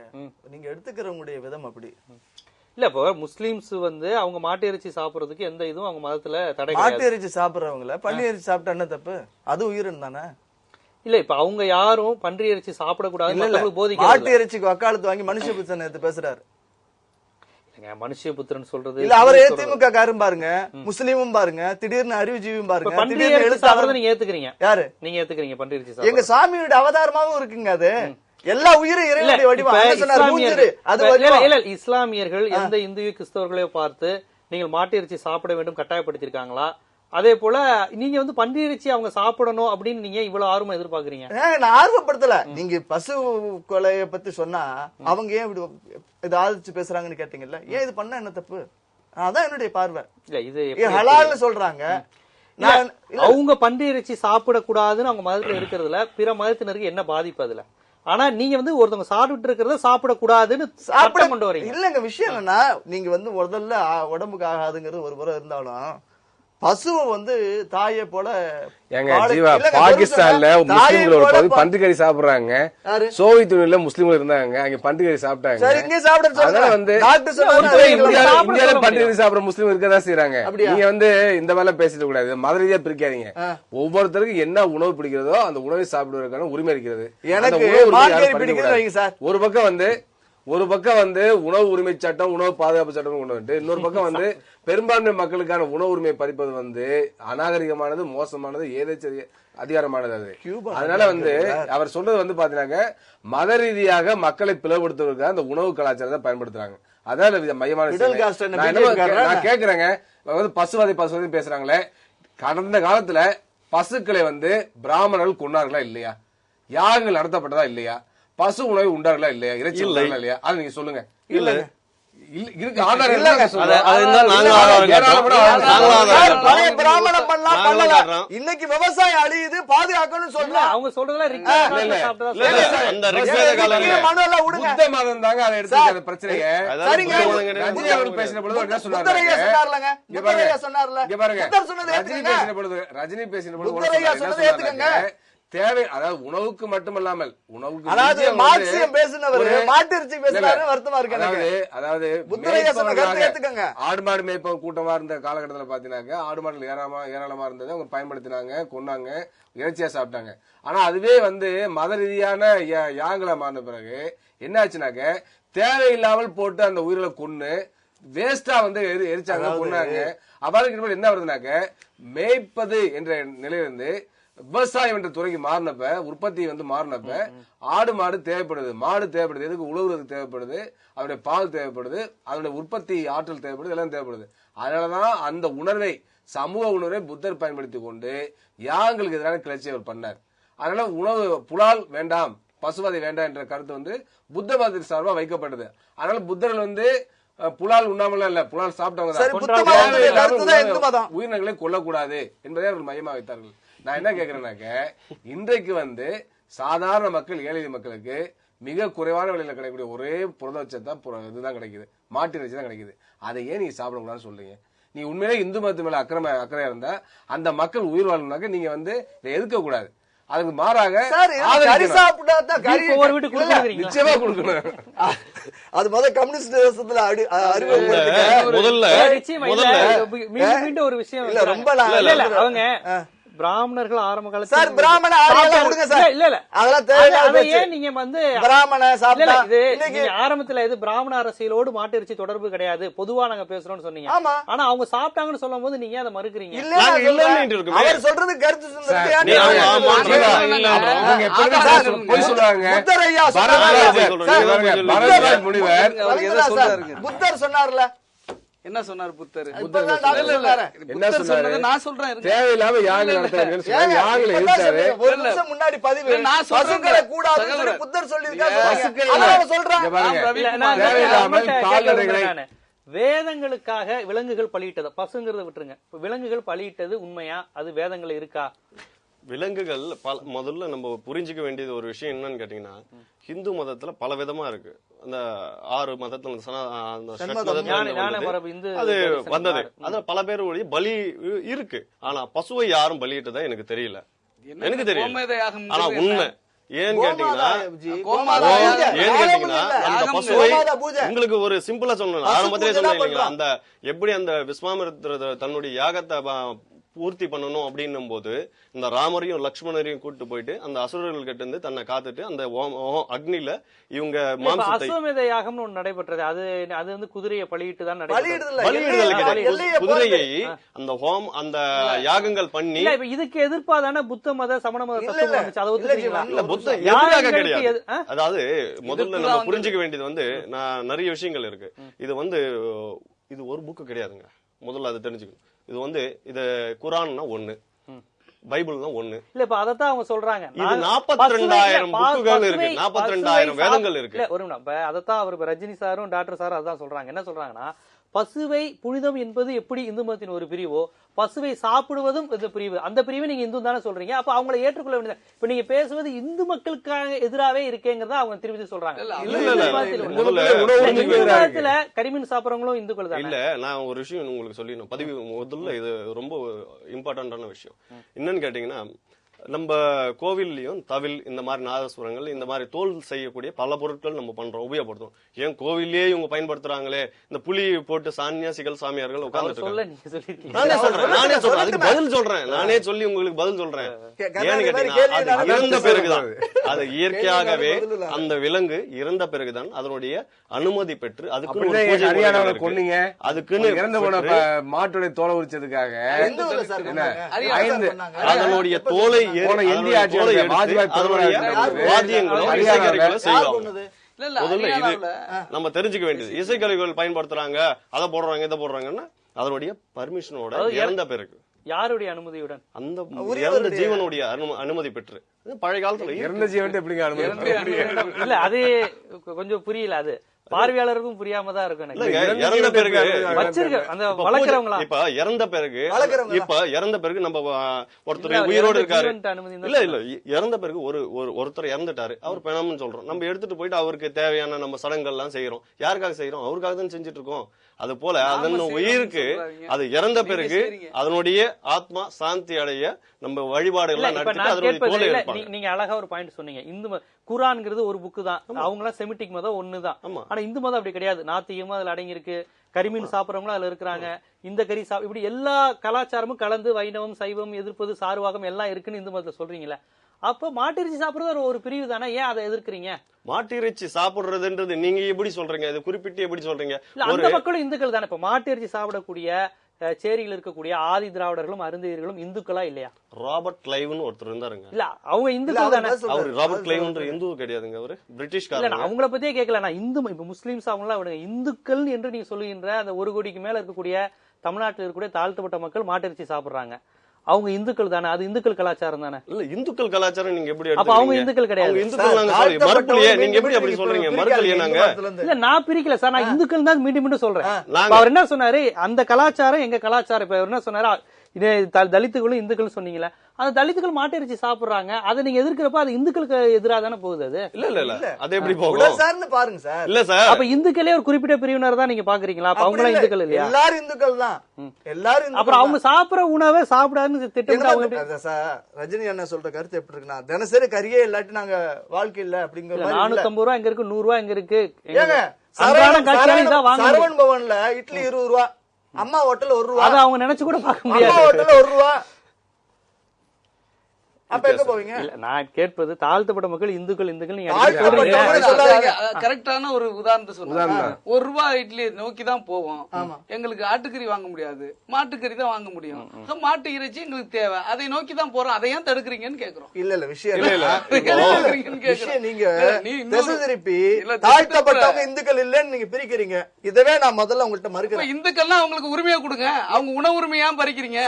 நீங்க எடுத்துக்கிறவங்களுடைய விதம் அப்படி இல்ல. இப்போ முஸ்லிம்ஸ் வந்து அவங்க மாட்டு இறைச்சி சாப்பிடறதுக்கு எந்த இதுவும் அவங்க மதத்துல தடை. மாட்டு இறைச்சி சாப்பிடுறவங்கள பன்னி இறைச்சி சாப்பிட்டா என்ன தப்பு? அது உயிரினம் தானே. இல்ல இப்ப அவங்க யாரும் பன்றி இறைச்சி சாப்பிடக்கூடாது போதிக்க. மாட்டு இறைச்சிக்கு வக்காலத்து வாங்கி மனுஷபுத்திரன் எடுத்து பேசுறாரு. மனுஷபுத்திரன் சொல்றது இல்ல, அவரே திமுக காரும் பாருங்க, முஸ்லீமும் பாருங்க, திடீர்னு அறிவுஜீவியும் பாருங்க. பன்றி இறைச்சி சாப்பிடுறத நீங்க ஏத்துக்கிறீங்க? யாரு நீங்க ஏத்துக்கிறீங்க? பன்றி இறைச்சி சாப்பிடுறது எங்க சாமியோட அவதாரமாவும் இருக்குங்க. அது எல்லா உயிரும் இறைவனுடைய வடிவம். இஸ்லாமியர்கள் எந்த இந்து கிறிஸ்தவர்களையோ பார்த்து நீங்கள் மாட்டு இறைச்சி சாப்பிட வேண்டும் கட்டாயப்படுத்திருக்காங்களா? அதே போல நீங்க வந்து பன்றி இறைச்சி அவங்க சாப்பிடணும் அப்படின்னு நீங்க இவ்வளவு ஆர்வம் எதிர்பார்க்கறீங்க? நான் ஆர்வப்படுத்தல. நீங்க பசு கொலைய பத்தி சொன்னா அவங்க ஏன் இப்படி இது ஆதரிச்சு பேசுறாங்கன்னு கேட்டீங்கல்ல. ஏன் இது பண்ணா என்ன தப்பு? அதான் என்னுடைய பார்வை. இல்ல இது ஹலால்னு சொல்றாங்க. அவங்க பன்றி இறைச்சி சாப்பிடக்கூடாதுன்னு அவங்க மதத்துல இருக்கிறதுல பிற மதத்தினருக்கு என்ன பாதிப்பு அதுல? ஆனா நீங்க வந்து ஒருத்தவங்க சாப்பிட்டு இருக்கிறத சாப்பிடக்கூடாதுன்னு சாப்பிட கொண்டு வரீங்க. இல்லங்க, விஷயம் என்னன்னா, நீங்க வந்து முதல்ல உடம்புக்கு ஆகாதுங்கிறது ஒரு புறம் இருந்தாலும் பசுவை வந்து தாயை போல ஏங்க ஜீவா, பாகிஸ்தான்ல முஸ்லிம்களோட பகுதி பன்றிக்கறி சாப்பிடுறாங்க. சோவியத் யூனியன்ல முஸ்லிம்கள் இருந்தாங்க, அங்க பன்றிக்கறி சாப்பிட்டாங்க. அதனால வந்து இந்தியால பன்றிக்கறி சாப்பிடுற முஸ்லீம் இருக்கதான் செய்யறாங்க. நீங்க வந்து இந்த மாதிரி பேசிட கூடாது, மத ரீதியா பிரிக்காதீங்க. ஒவ்வொருத்தருக்கும் என்ன உணவு பிடிக்கிறதோ அந்த உணவை சாப்பிடுவதற்கான உரிமை இருக்கிறது. ஒரு பக்கம் வந்து உணவு உரிமை சட்டம், உணவு பாதுகாப்பு சட்டம் கொண்டு வந்து, இன்னொரு பக்கம் வந்து பெரும்பான்மை மக்களுக்கான உணவு உரிமை பறிப்பது வந்து அநாகரிகமானது, மோசமானது, ஏதேச்ச அதிகாரமானது அது. அதனால வந்து அவர் சொல்றது வந்து பாத்தீங்கன்னா மத ரீதியாக மக்களை பிளவுபடுத்துவதற்காக அந்த உணவு கலாச்சாரத்தை பயன்படுத்துறாங்க. அதான் மையமான நான் கேக்குறேங்க. பசுவதை பேசுறாங்களே, கடந்த காலத்துல பசுக்களை வந்து பிராமணர்கள் கொண்டார்களா இல்லையா? யாகங்கள் நடத்தப்பட்டதா இல்லையா? பசு உணவு உண்டார்களா இல்லையா? இறைச்சி உண்டார்களா இல்லையா? அது நீங்க சொல்லுங்க. இல்ல இருக்கு ஆதாரம் இன்னைக்கு விவசாயம் அழியுது, பாதுகாக்கணும்னு சொல்ல அவங்க சொல்றதுல புத்த மதம் தாங்க அதை எடுத்து பிரச்சனையை. ரஜினி அவர்கள் பேசின பொழுது என்ன சொன்னாங்க? ரஜினி பேசின பொழுது தேவை, அதாவது உணவுக்கு மட்டுமல்லாமல் உணவுக்கு ஆடு மாடு மேய்ப்ப கூட்டமா இருந்த காலகட்டத்துல பாத்தீங்கன்னா ஆடு மாடுகள் ஏராளமா இருந்தது, அவங்க பயன்படுத்தினாங்க, கொண்டாங்க, இறைச்சியா சாப்பிட்டாங்க. ஆனா அதுவே வந்து மத ரீதியான யாகங்களை மாறின பிறகு என்ன ஆச்சுனாக்க தேவையில்லாமல் போட்டு அந்த உயிரில கொன்னு வேஸ்டா வந்து எரிச்சாங்க, கொண்டாங்க. அவ்வாறு என்ன வருதுனாக்க மேய்ப்பது என்ற நிலையிலிருந்து விவசாயம் என்ற துறைக்கு மாறினப்ப, உற்பத்தி வந்து மாறினப்ப ஆடு மாடு தேவைப்படுது, மாடு தேவைப்படுது. எதுக்கு? உழவுறதுக்கு தேவைப்படுது, அதனுடைய பால் தேவைப்படுது, அதனுடைய உற்பத்தி ஆற்றல் தேவைப்படுது, எல்லாம் தேவைப்படுது. அதனாலதான் அந்த உணர்வை, சமூக உணர்வை புத்தர் பயன்படுத்தி கொண்டு யாங்களுக்கு எதிரான கிளர்ச்சி அவர் பண்ணார். அதனால உணவு புலால் வேண்டாம், பசுவதை வேண்டாம் என்ற கருத்து வந்து புத்த மதத்தின் சார்பா வைக்கப்பட்டது. அதனால புத்தர்கள் வந்து புலால் உண்ணாமலாம் இல்ல, புலால் சாப்பிட்டவங்க உயிரினங்களை கொல்லக்கூடாது என்பதை அவர்கள் மையமா வைத்தார்கள். நான் என்ன கேக்குறேன்னாக்க, இன்றைக்கு வந்து சாதாரண மக்கள், ஏழை மக்களுக்கு மிக குறைவான விலையில கிடைக்கக்கூடிய ஒரே புரதச்சத்தான் இதுதான் கிடைக்குது, மாட்டு இறைச்சி தான் கிடைக்குது. அதை ஏன் நீங்க சாப்பிடக்கூடாதுன்னு சொல்றீங்க? நீ உண்மையிலே இந்து மதத்து மேல அக்கறையா இருந்தா அந்த மக்கள் உயிர் வாழணும்னாக்க நீங்க வந்து இதை எதிர்க்க கூடாது. அதுக்கு மாறாக நிச்சயமா கொடுக்கணும். அது முதல் கம்யூனிஸ்ட் தேசத்துல மீண்டும் ஒரு விஷயம் இல்ல, ரொம்ப அவங்க பிராமணர்கள் ஆரம்ப காலத்துல ஆரம்பத்துல இது பிராமண அரசியலோடு மாட்டு இறைச்சி தொடர்பு கிடையாது, பொதுவா நாங்க பேசுறோம்னு சொன்னீங்க. ஆனா அவங்க சாப்பிட்டாங்கன்னு சொல்லும் போது நீங்க அதை மறுக்கிறீங்க. அவர் சொல்றது கருத்து புத்தர் சொன்னார்ல, என்ன சொன்னார் புத்தர்? நான் சொல்றேன் தேவையில்லாம முன்னாடி பதிவு புத்தர் சொல்லியிருக்காரு. வேதங்களுக்காக விலங்குகள் பலியிட்டது, பசுங்கிறத விட்டுருங்க, விலங்குகள் பலியிட்டது உண்மையா? அது வேதங்கள் இருக்கா? விலங்குகள் முதல்ல நம்ம புரிஞ்சுக்க வேண்டியது ஒரு விஷயம் என்னன்னு கேட்டீங்கன்னா, ஹிந்து மதத்துல பல விதமா இருக்கு. அந்த 6 மதத்துல அது வந்தது. அது பல பேருடைய பலி இருக்கு. ஆனா பசுவை யாரும் பலியிட்டதா எனக்கு தெரியல, எனக்கு தெரியல. ஆனா உண்மை ஏன்னு கேட்டீங்கன்னா அந்த பசுவை உங்களுக்கு ஒரு சிம்பிளா சொல்லணும், ஆரம்பத்திலே சொன்னேன் இல்லைங்களா, அந்த எப்படி அந்த விஸ்வாமித்திரர் தன்னுடைய யாகத்தை பூர்த்தி பண்ணணும் அப்படின்னும் போது இந்த ராமரையும் லக்ஷ்மணரையும் கூட்டு போயிட்டு அந்த அசுரர்கள் கிட்ட இருந்து தன்னை காத்துட்டு அந்த அக்னில இவங்க அஸ்வமேத யாகம்னு ஒண்ணு நடைபெற்றது. அது அது வந்து குதிரையை பலியிட்டு தான் குதிரையை அந்த ஹோம் அந்த யாகங்கள் பண்ணி இதுக்கு எதிர்ப்பா தானே புத்த மத சமண மத கிடையாது. அதாவது முதல்ல நம்ம புரிஞ்சுக்க வேண்டியது வந்து நிறைய விஷயங்கள் இருக்கு. இது வந்து இது ஒரு புக்கு கிடையாதுங்க, முதல்ல அதை தெரிஞ்சுக்கணும். இது வந்து இது குரான்னா ஒண்ணு, பைபிள்னா ஒண்ணு இல்ல. இப்ப அதத்தான் அவங்க சொல்றாங்க, இது 42,000 புக்குகள் இருக்கு, 42,000 வேதங்கள் இருக்கு. ஒரு அதத்தான் அவர் ரஜினி சாரும் டாக்டர் சாரும் அதான் சொல்றாங்க. என்ன சொல்றாங்கன்னா, பசுவை புனிதம் என்பது எப்படி இந்து மதத்தின் ஒரு பிரிவோ, பசுவை சாப்பிடுவதும் இந்த பிரிவு, அந்த பிரிவை நீங்க இந்து தானே சொல்றீங்க. அப்ப அவங்களை ஏற்றுக்கொள்ள வேண்டியது. இப்ப நீங்க பேசுவது இந்து மக்களுக்காக எதிராகவே இருக்கேங்கிறத அவங்க திருப்பி சொல்றாங்க. இந்து கரிமீன் சாப்பிடறவங்களும் இந்துக்கள் தான். இல்ல, நான் ஒரு விஷயம் உங்களுக்கு சொல்லணும். பதிவு முதல்ல இது ரொம்ப இம்பார்ட்டன்டான விஷயம். என்னன்னு கேட்டீங்கன்னா, நம்ம கோவில்லையும் தவில், இந்த மாதிரி நாதஸ்வரங்கள், இந்த மாதிரி தோல் செய்யக்கூடிய பல பொருட்கள் நம்ம பண்றோம், உபயோகப்படுத்துறோம். ஏன் கோவிலே இவங்க பயன்படுத்துறாங்களே, இந்த புலி போட்டு சான்னியாசிகள் சாமியார்கள் உட்கார்ந்துட்டு இருக்காங்க. நானே சொல்றேன், அதுக்கு பதில் சொல்றேன். நானே சொல்லி உங்களுக்கு பதில் சொல்றேன். ஏன்னு கேட்டீங்கன்னா, அது இறந்த பிறகுதான், அது இயற்கையாகவே அந்த விலங்கு இறந்த பிறகுதான் அதனுடைய அனுமதி பெற்று அதுக்குன்னு மாட்டுடைய தோலை உரிச்சதுக்காக அதனுடைய தோலை நம்ம தெரிஞ்சுக்க வேண்டியது. இசைக்கருவிகள் பயன்படுத்துறாங்க, அதை போடுறாங்க, இதை போடுறாங்கன்னா அதனுடைய பர்மிஷனோட இறந்த பிறகு, யாருடைய அனுமதியுடன், அந்த இறந்த ஜீவனுடைய அனுமதி பெற்று. பழைய காலத்துல இறந்த ஜீவன் எப்படி அனுமதி இல்ல, அது கொஞ்சம் புரியல. அது பார்வையாளருக்கும் புரியாம தான் இருக்கும். இறந்த பிறகு அந்த வளர்க்கறவங்களா, இப்ப இறந்த பிறகு நம்ம ஒருத்தர் உயிரோடு இருக்காரு, இல்ல இறந்த பிறகு ஒருத்தர் இறந்துட்டாரு, அவர் பிணம்னு சொல்றோம். நம்ம எடுத்துட்டு போயிட்டு அவருக்கு தேவையான நம்ம சடங்குகள் எல்லாம் செய்யறோம். யாருக்காக செய்யறோம்? அவருக்காக தான் செஞ்சுட்டு இருக்கோம். அது போல அதன் உயிருக்கு அது இறந்த பிறகு அதனுடைய ஆத்மா சாந்தி அடைய நம்ம வழிபாடுகள் நடத்தி. நீங்க அழகா ஒரு பாயிண்ட் சொன்னீங்க. இந்து குர்ஆன்ங்கிறது ஒரு புக்கு தான், அவங்க எல்லாம் செமிட்டிக் மதம் ஒண்ணுதான். ஆனா இந்து மதம் அப்படி கிடையாது. நாத்திகமும் அதுல அடங்கி இருக்கு, கரிமீன் சாப்பிடறவங்களும் அதுல இருக்கிறாங்க, இந்த கறி இப்படி எல்லா கலாச்சாரமும் கலந்து வைணவம், சைவம், எதிர்ப்பது, சார்வாகம் எல்லாம் இருக்குன்னு இந்து மதத்தை சொல்றீங்களா? அப்ப மாட்டிறைச்சி சாப்பிடுறது ஒரு பிரிவு தானே, ஏன் அதை எதிர்க்கிறீங்க? மாட்டிறைச்சி சாப்பிடுறதுன்றது நீங்க எப்படி சொல்றீங்க? இது குறிப்பிட்டு எப்படி சொல்றீங்க? அந்த மக்களும் இந்துக்கள் தானே. இப்ப மாட்டிறைச்சி சாப்பிடக்கூடிய சேரியில் இருக்கக்கூடிய ஆதி திராவிடர்களும் அருந்ததியர்களும் இந்துக்களா இல்லையா? ராபர்ட் கிளைவ்னு ஒருத்தர் இருந்தாருங்க. இல்ல, அவங்க இந்துக்கள் தானே. அவர் ராபர்ட் கிளைவ்ன்ற இந்து கிடையாதுங்க, அவரு பிரிட்டிஷ்காரர். அவங்கள பத்தியே கேட்கல நான். இந்து இப்ப முஸ்லிம்ஸ் அவங்களா இந்துக்கள் என்று நீங்க சொல்லுகின்ற அந்த 1 கோடிக்கு மேல இருக்கக்கூடிய தமிழ்நாட்டில் இருக்கக்கூடிய தாழ்த்தப்பட்ட மக்கள் மாட்டிறைச்சி சாப்பிடுறாங்க. அவங்க இந்துக்கள் தானே, அது இந்துக்கள் கலாச்சாரம் தானே. இல்ல, இந்துக்கள் கலாச்சாரம் நீங்க எப்படி? அப்ப அவங்க இந்துக்கள் கிடையாது. இந்துக்கள் நாங்க மறுக்கலையே, நீங்க எப்படி அப்படி சொல்றீங்க? மறுக்கலையே நாங்க. இல்ல, நான் பிரிக்கல சார், நான் இந்துக்கள் தான் மீண்டும் மீண்டும் சொல்றேன். அவர் என்ன சொன்னாரு, அந்த கலாச்சாரம் எங்க கலாச்சாரம். இப்ப அவர் என்ன சொன்னாரு, இதே தலித்துகளும் இந்துக்கள் சொன்னீங்களா, அந்த தலித்துகள் மாட்டிறைச்சி சாப்பிடுறாங்க, அதை நீங்க எதிர்க்கிறப்ப அது இந்துக்களுக்கு எதிராக தானே போகுது. அது இல்ல அது எப்படி போகும் சார்னு பாருங்க சார். இல்ல சார், அப்ப இந்துக்களே ஒரு குறிப்பிட்ட பிரிவினர் தான் நீங்க பாக்குறீங்களா? அப்ப அவங்களும் இந்துக்கள் இல்லையா? எல்லாரும் இந்துக்கள் தான், எல்லாரும். அப்புறம் அவங்க சாப்பிடுற உணவை சாப்பிடாதுன்னு திட்டம். ரஜினி என்ன சொல்ற கருத்து எப்படி இருக்குன்னா, தினசரி கறியே இல்லாட்டி நாங்க வாழ்க்கை இல்ல அப்படிங்கிற 450 ரூபா இங்க இருக்கு, 100 ரூபா இங்க இருக்கு. சரவண் பவன்ல இட்லி 20 ரூபா, அம்மா ஹோட்டல் 1 ரூபா. அதை அவங்க நினைச்சு கூட பார்க்க முடியாது. அம்மா ஹோட்டல் 1 ரூபா. அப்ப எங்க போவீங்க? இல்ல, நான் கேட்பது தாழ்த்தப்பட்ட மக்கள் இந்துக்கள் நீங்க கரெக்டான ஒரு உதாரணத்தை சொன்னாங்க. 1 ரூபா இட்லி நோக்கி தான் போவோம். எங்களுக்கு ஆட்டுக்கறி வாங்க முடியாது, மாட்டுக்கறி தான் வாங்க முடியும். மாட்டு இறைச்சி எங்களுக்கு தேவை, அதை நோக்கி தான் போறோம். அதை ஏன் தடுக்கிறீங்கன்னு கேக்குறோம். இல்ல விஷயம் நீங்க திசை திருப்பி தாழ்த்தப்பட்டவங்க இந்துக்கள் இல்லன்னு நீங்க பிரிக்கிறீங்க. இதவே நான் முதல்ல உங்கள்கிட்ட மறுக்கிறேன். இந்துக்கள்னா அவங்களுக்கு உரிமையா கொடுங்க, அவங்க உணவு உரிமையா பறிக்கிறீங்க.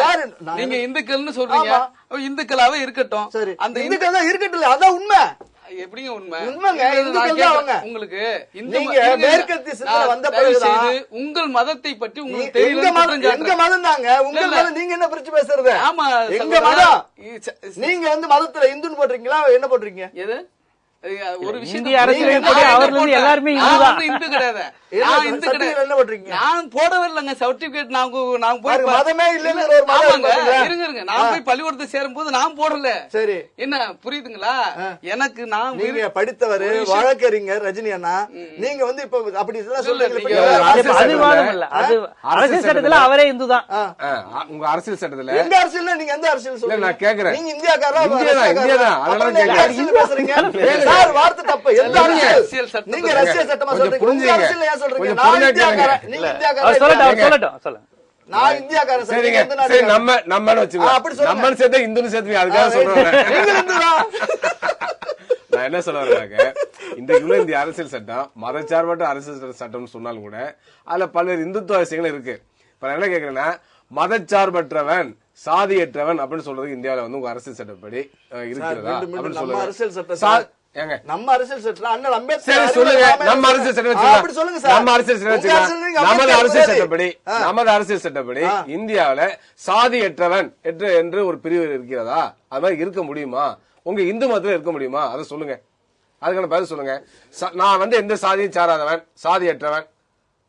நீங்க இந்துக்கள்னு சொல்றீங்க, இந்துக்களாவே இருக்கட்டும். அந்த இந்துக்கள் தான் இருக்கட்டும், அதான் உண்மை. எப்படிங்க உண்மை? உங்களுக்கு உங்கள் மதத்தை பற்றி உங்களுக்கு தெரியல. எங்க மதம் தாங்க உங்க மதம். நீங்க என்ன பிரிச்சு பேசுறது? ஆமா, எங்க மதம். நீங்க வந்து மதத்துல இந்துன்னு போடுறீங்களா, என்ன போடுறீங்க? எது ஒரு விஷயம் எல்லாருமே இந்து கிடையாது. நான் போடவே இல்லைங்க சர்டிபிகேட். நான் போய் மதமே இல்லைன்னு இருங்க, நான் போய் பள்ளிக்கூடத்தை சேரும் போது நான் போடல. சரி, என்ன புரியுதுங்களா? எனக்கு நான் நீங்க படித்தவர் வழக்கறிஞர் ரஜினி அண்ணா, நீங்க வந்து இப்ப அப்படி சொல்றீங்க. அரசியல் சட்டத்துல அவரே இந்து தான். உங்க அரசியல் சட்டத்துல எந்த அரசியல்? நீங்க எந்த அரசியல் சொல்றீங்க? நான் கேக்குறேன். நீங்க இந்தியாக்காரா? இந்தியா பேசுறீங்க சார், வார்த்தை தப்பு. எந்த அரசியல் சட்டம்? நீங்க ரஷ்ய சட்டமா சொல்றீங்க, உங்க அரசியல் ஏன் சொல்றீங்க? நான் இந்தியாக்காரன், நீங்க இந்தியாக்காரன். சொல்லட்டும். நான் இந்தியாக்காரன். சரி, நம்ம வச்சுக்கோ. நம்ம சேர்த்து இந்துன்னு சேர்த்து அதுக்காக சொல்றேன். நீங்க இந்துதான். நான் என்ன சொல்ல வர்றாங்க, இந்த அரசியல் சட்டம் மதச்சார்பற்ற அரசியல் சட்டம்னு சொன்னாலும் கூட அதுல பல்வேறு இந்துத்துவ விஷயங்கள் இருக்கு. இப்ப நான் என்ன கேக்குறேன்னா, மதச்சார்பற்றவன் சாதியற்றவன் அப்படின்னு சொல்றதுக்கு இந்தியாவில வந்து உங்க அரசியல் சட்டப்படி இருக்கிறதா அப்படின்னு சொல்லுங்க. ஏங்க நம்ம அரசியல் சட்டத்துல அண்ணல் அம்பேத்கர் சரி அறிவுரை சொல்லுங்க. ராமாயணம் நம்ம அரசியல் சட்டம் அப்படி சொல்லுங்க வச்சுக்கலாம். சார். நம்ம அரசியல் சட்டம் உங்க அரசியல் வச்சுக்கலாம். நீங்க நமது அம்பேத்கர் அரசியல் கூடாது. சட்டப்படி நமது அரசியல் சட்டப்படி இந்தியாவில சாதியற்றவன் என்று ஒரு பிரிவு இருக்கிறதா? அது மாதிரி இருக்க முடியுமா? உங்க இந்து மதத்துல இருக்க முடியுமா? அதை சொல்லுங்க. அதுக்கான பதில் சொல்லுங்க. நான் வந்து எந்த சாதியும் சாராதவன், சாதியற்றவன்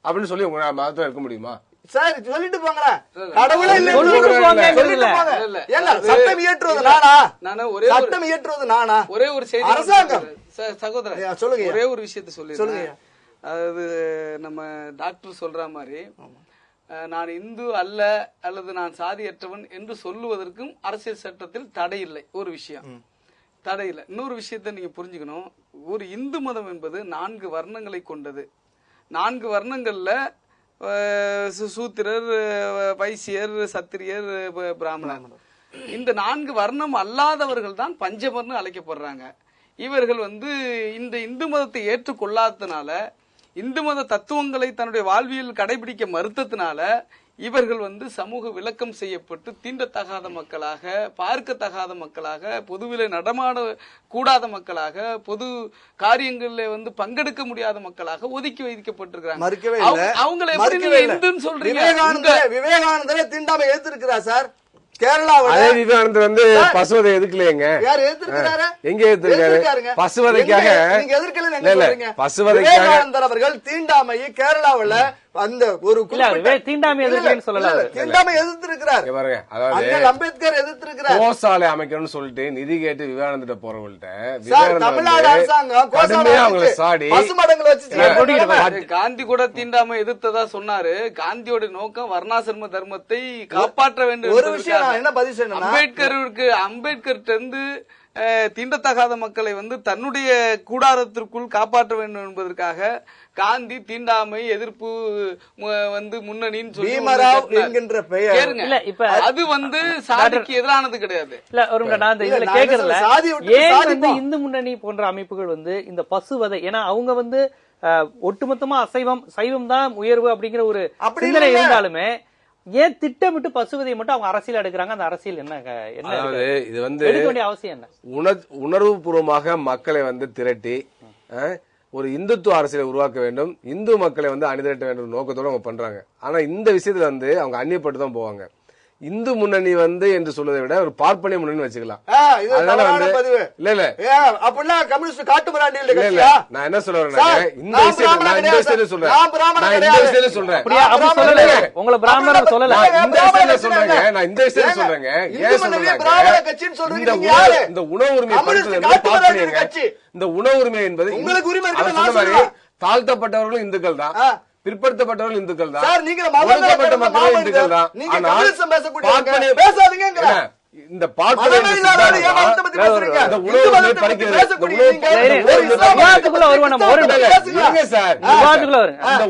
அப்படின்னு சொல்லி உங்க மதத்துல இருக்க முடியுமா? சார் சொல்லிட்டு போங்களேன். கடவுளே இல்ல சொல்லிட்டு போங்க. சொல்லிட்டு போங்க. இல்ல. ஏங்க சட்டம் இயற்றுவது நானா? நானு சட்டம் இயற்றுவது நானா? ஒரே ஒரு செய்தி அரசாங்கம். சகோதரர் சொல்லுங்க. ஒரே ஒரு விஷயத்த சொல்லுங்க. சொல்லுங்க. அதாவது நம்ம டாக்டர் சொல்ற மாதிரி நான் இந்து அல்ல அல்லது நான் சாதியற்றவன் என்று சொல்லுவதற்கும் அரசியல் சட்டத்தில் தடை இல்லை. ஒரு விஷயம் தடை இல்லை. இன்னொரு விஷயத்த நீங்க புரிஞ்சுக்கணும். ஒரு இந்து மதம் என்பது 4 வர்ணங்களை கொண்டது. 4 வர்ணங்கள்ல சூத்திரர், வைசியர், சத்திரியர், பிராமணர். இந்த 4 வர்ணம் அல்லாதவர்கள் தான் பஞ்சமர்னு அழைக்கப்படுறாங்க. இவர்கள் வந்து இந்த இந்து மதத்தை ஏற்றுக்கொள்ளாததுனால, இந்து மத தத்துவங்களை தன்னுடைய வாழ்வியல் கடைபிடிக்க மறுத்ததுனால இவர்கள் வந்து சமூக விலக்கம் செய்யப்பட்டு தீண்டத்தகாத மக்களாக, பார்க்கத்தகாத மக்களாக, பொதுவில நடமாட கூடாத மக்களாக, பொது காரியங்களில் வந்து பங்கெடுக்க முடியாத மக்களாக ஒதுக்கி வைக்கப்பட்டிருக்கிறாங்க. மறுக்கவே இல்ல. அவங்களை எப்படி நீங்க இந்துன்னு சொல்றீங்க? விவேகானந்தரே தீண்டாமை எதிர்த்திருக்கிறார் சார். கேரளாவுல அதே விவேகானந்தர் வந்து பசுவதை எதிர்க்கலையேங்க. யார் எதிர்த்திருக்கிறாரு? எங்க எதிர்த்திருக்காரு? பசுவதைக்காக. நீங்க எதிர்க்கலன்னு என்ன சொல்றீங்க? பசுவதைக்காக விவேகானந்தர் அவர்கள் தீண்டாமையை கேரளாவுல அந்த ஒரு தீண்டாமை எதிர்க்கலன்னு சொல்லல. தீண்டாமை எதிர்த்திருக்கிறார். பாருங்க, அதாவது அண்ணல் அம்பேத்கர் எதிர்த்திருக்கிறார். கோசாலை அமைக்கணும்னு சொல்லிட்டு நிதி கேட்டு விவேகானந்தர் போறவங்கள்ட்ட தமிழ்நாடு அரசாங்கம் அவங்களை சாடி பசுமடங்களை வச்சு காந்தி கூட தீண்டாமை எதிர்த்ததா சொன்னாரு. காந்தியோட நோக்கம் வர்ணாசிரம தர்மத்தை காப்பாற்ற வேண்டும். ஒரு விஷயம் என்ன பதில் செய்யணும், அம்பேத்கர் இருந்து தீண்டத்தகாத மக்களை வந்து தன்னுடைய கூடாரத்திற்குள் காப்பாற்ற வேண்டும் என்பதற்காக காந்தி தீண்டாமை எதிர்ப்பு வந்து முன்னணின்னு சொல்லி என்கின்ற பெயர் அது வந்து சாதிக்கு எதிரானது கிடையாது. இல்ல ஒரு நான் இதுல கேக்குறதுல ஏன் வந்து இந்து முன்னணி போன்ற அமைப்புகள் வந்து இந்த பசுவதை, ஏன்னா அவங்க வந்து ஒட்டுமொத்தமா சைவம் தான் உயர்வு அப்படிங்கிற ஒரு சிந்தனை இருந்தாலுமே ஏன் திட்டமிட்டு பசுவதை மட்டும் அவங்க அரசியல் எடுக்கிறாங்க? அந்த அரசியல் என்ன இது வந்து எடுக்க வேண்டிய அவசியம் என்ன? உணர்வு பூர்வமாக மக்களை வந்து திரட்டி ஒரு இந்துத்துவ அரசியலை உருவாக்க வேண்டும், இந்து மக்களை வந்து அணிதிரட்ட வேண்டும் நோக்கத்தோட அவங்க பண்றாங்க. ஆனா இந்த விஷயத்துல வந்து அவங்க அந்நியப்பட்டு தான் போவாங்க. இந்து முன்னணி வந்து என்று சொல்வதை விட ஒரு பார்ப்பனிய முன்னணி வச்சுக்கலாம். அதனால வந்து இல்ல அப்படின்னா கம்யூனிஸ்ட் காட்டு மிராண்டிகள் இல்ல நான் என்ன சொல்றேன், இந்த விஷயத்துல சொல்றேன், உங்களை பிராமணர் சொல்லல, இந்த விஷயத்துல சொல்றேங்க, நான் இந்த விஷயத்துல சொல்றேங்க. ஏன் சொல்றேன், இந்த உணவு உரிமை படுத்துறது, இந்த உணவு உரிமை என்பது தாழ்த்தப்பட்டவர்களும் இந்துக்கள் தான், பிற்படுத்தப்பட்டவர்கள் இந்துக்கள் தான், ஒடுக்கப்பட்ட மக்களும் இந்துக்கள் தான். இந்த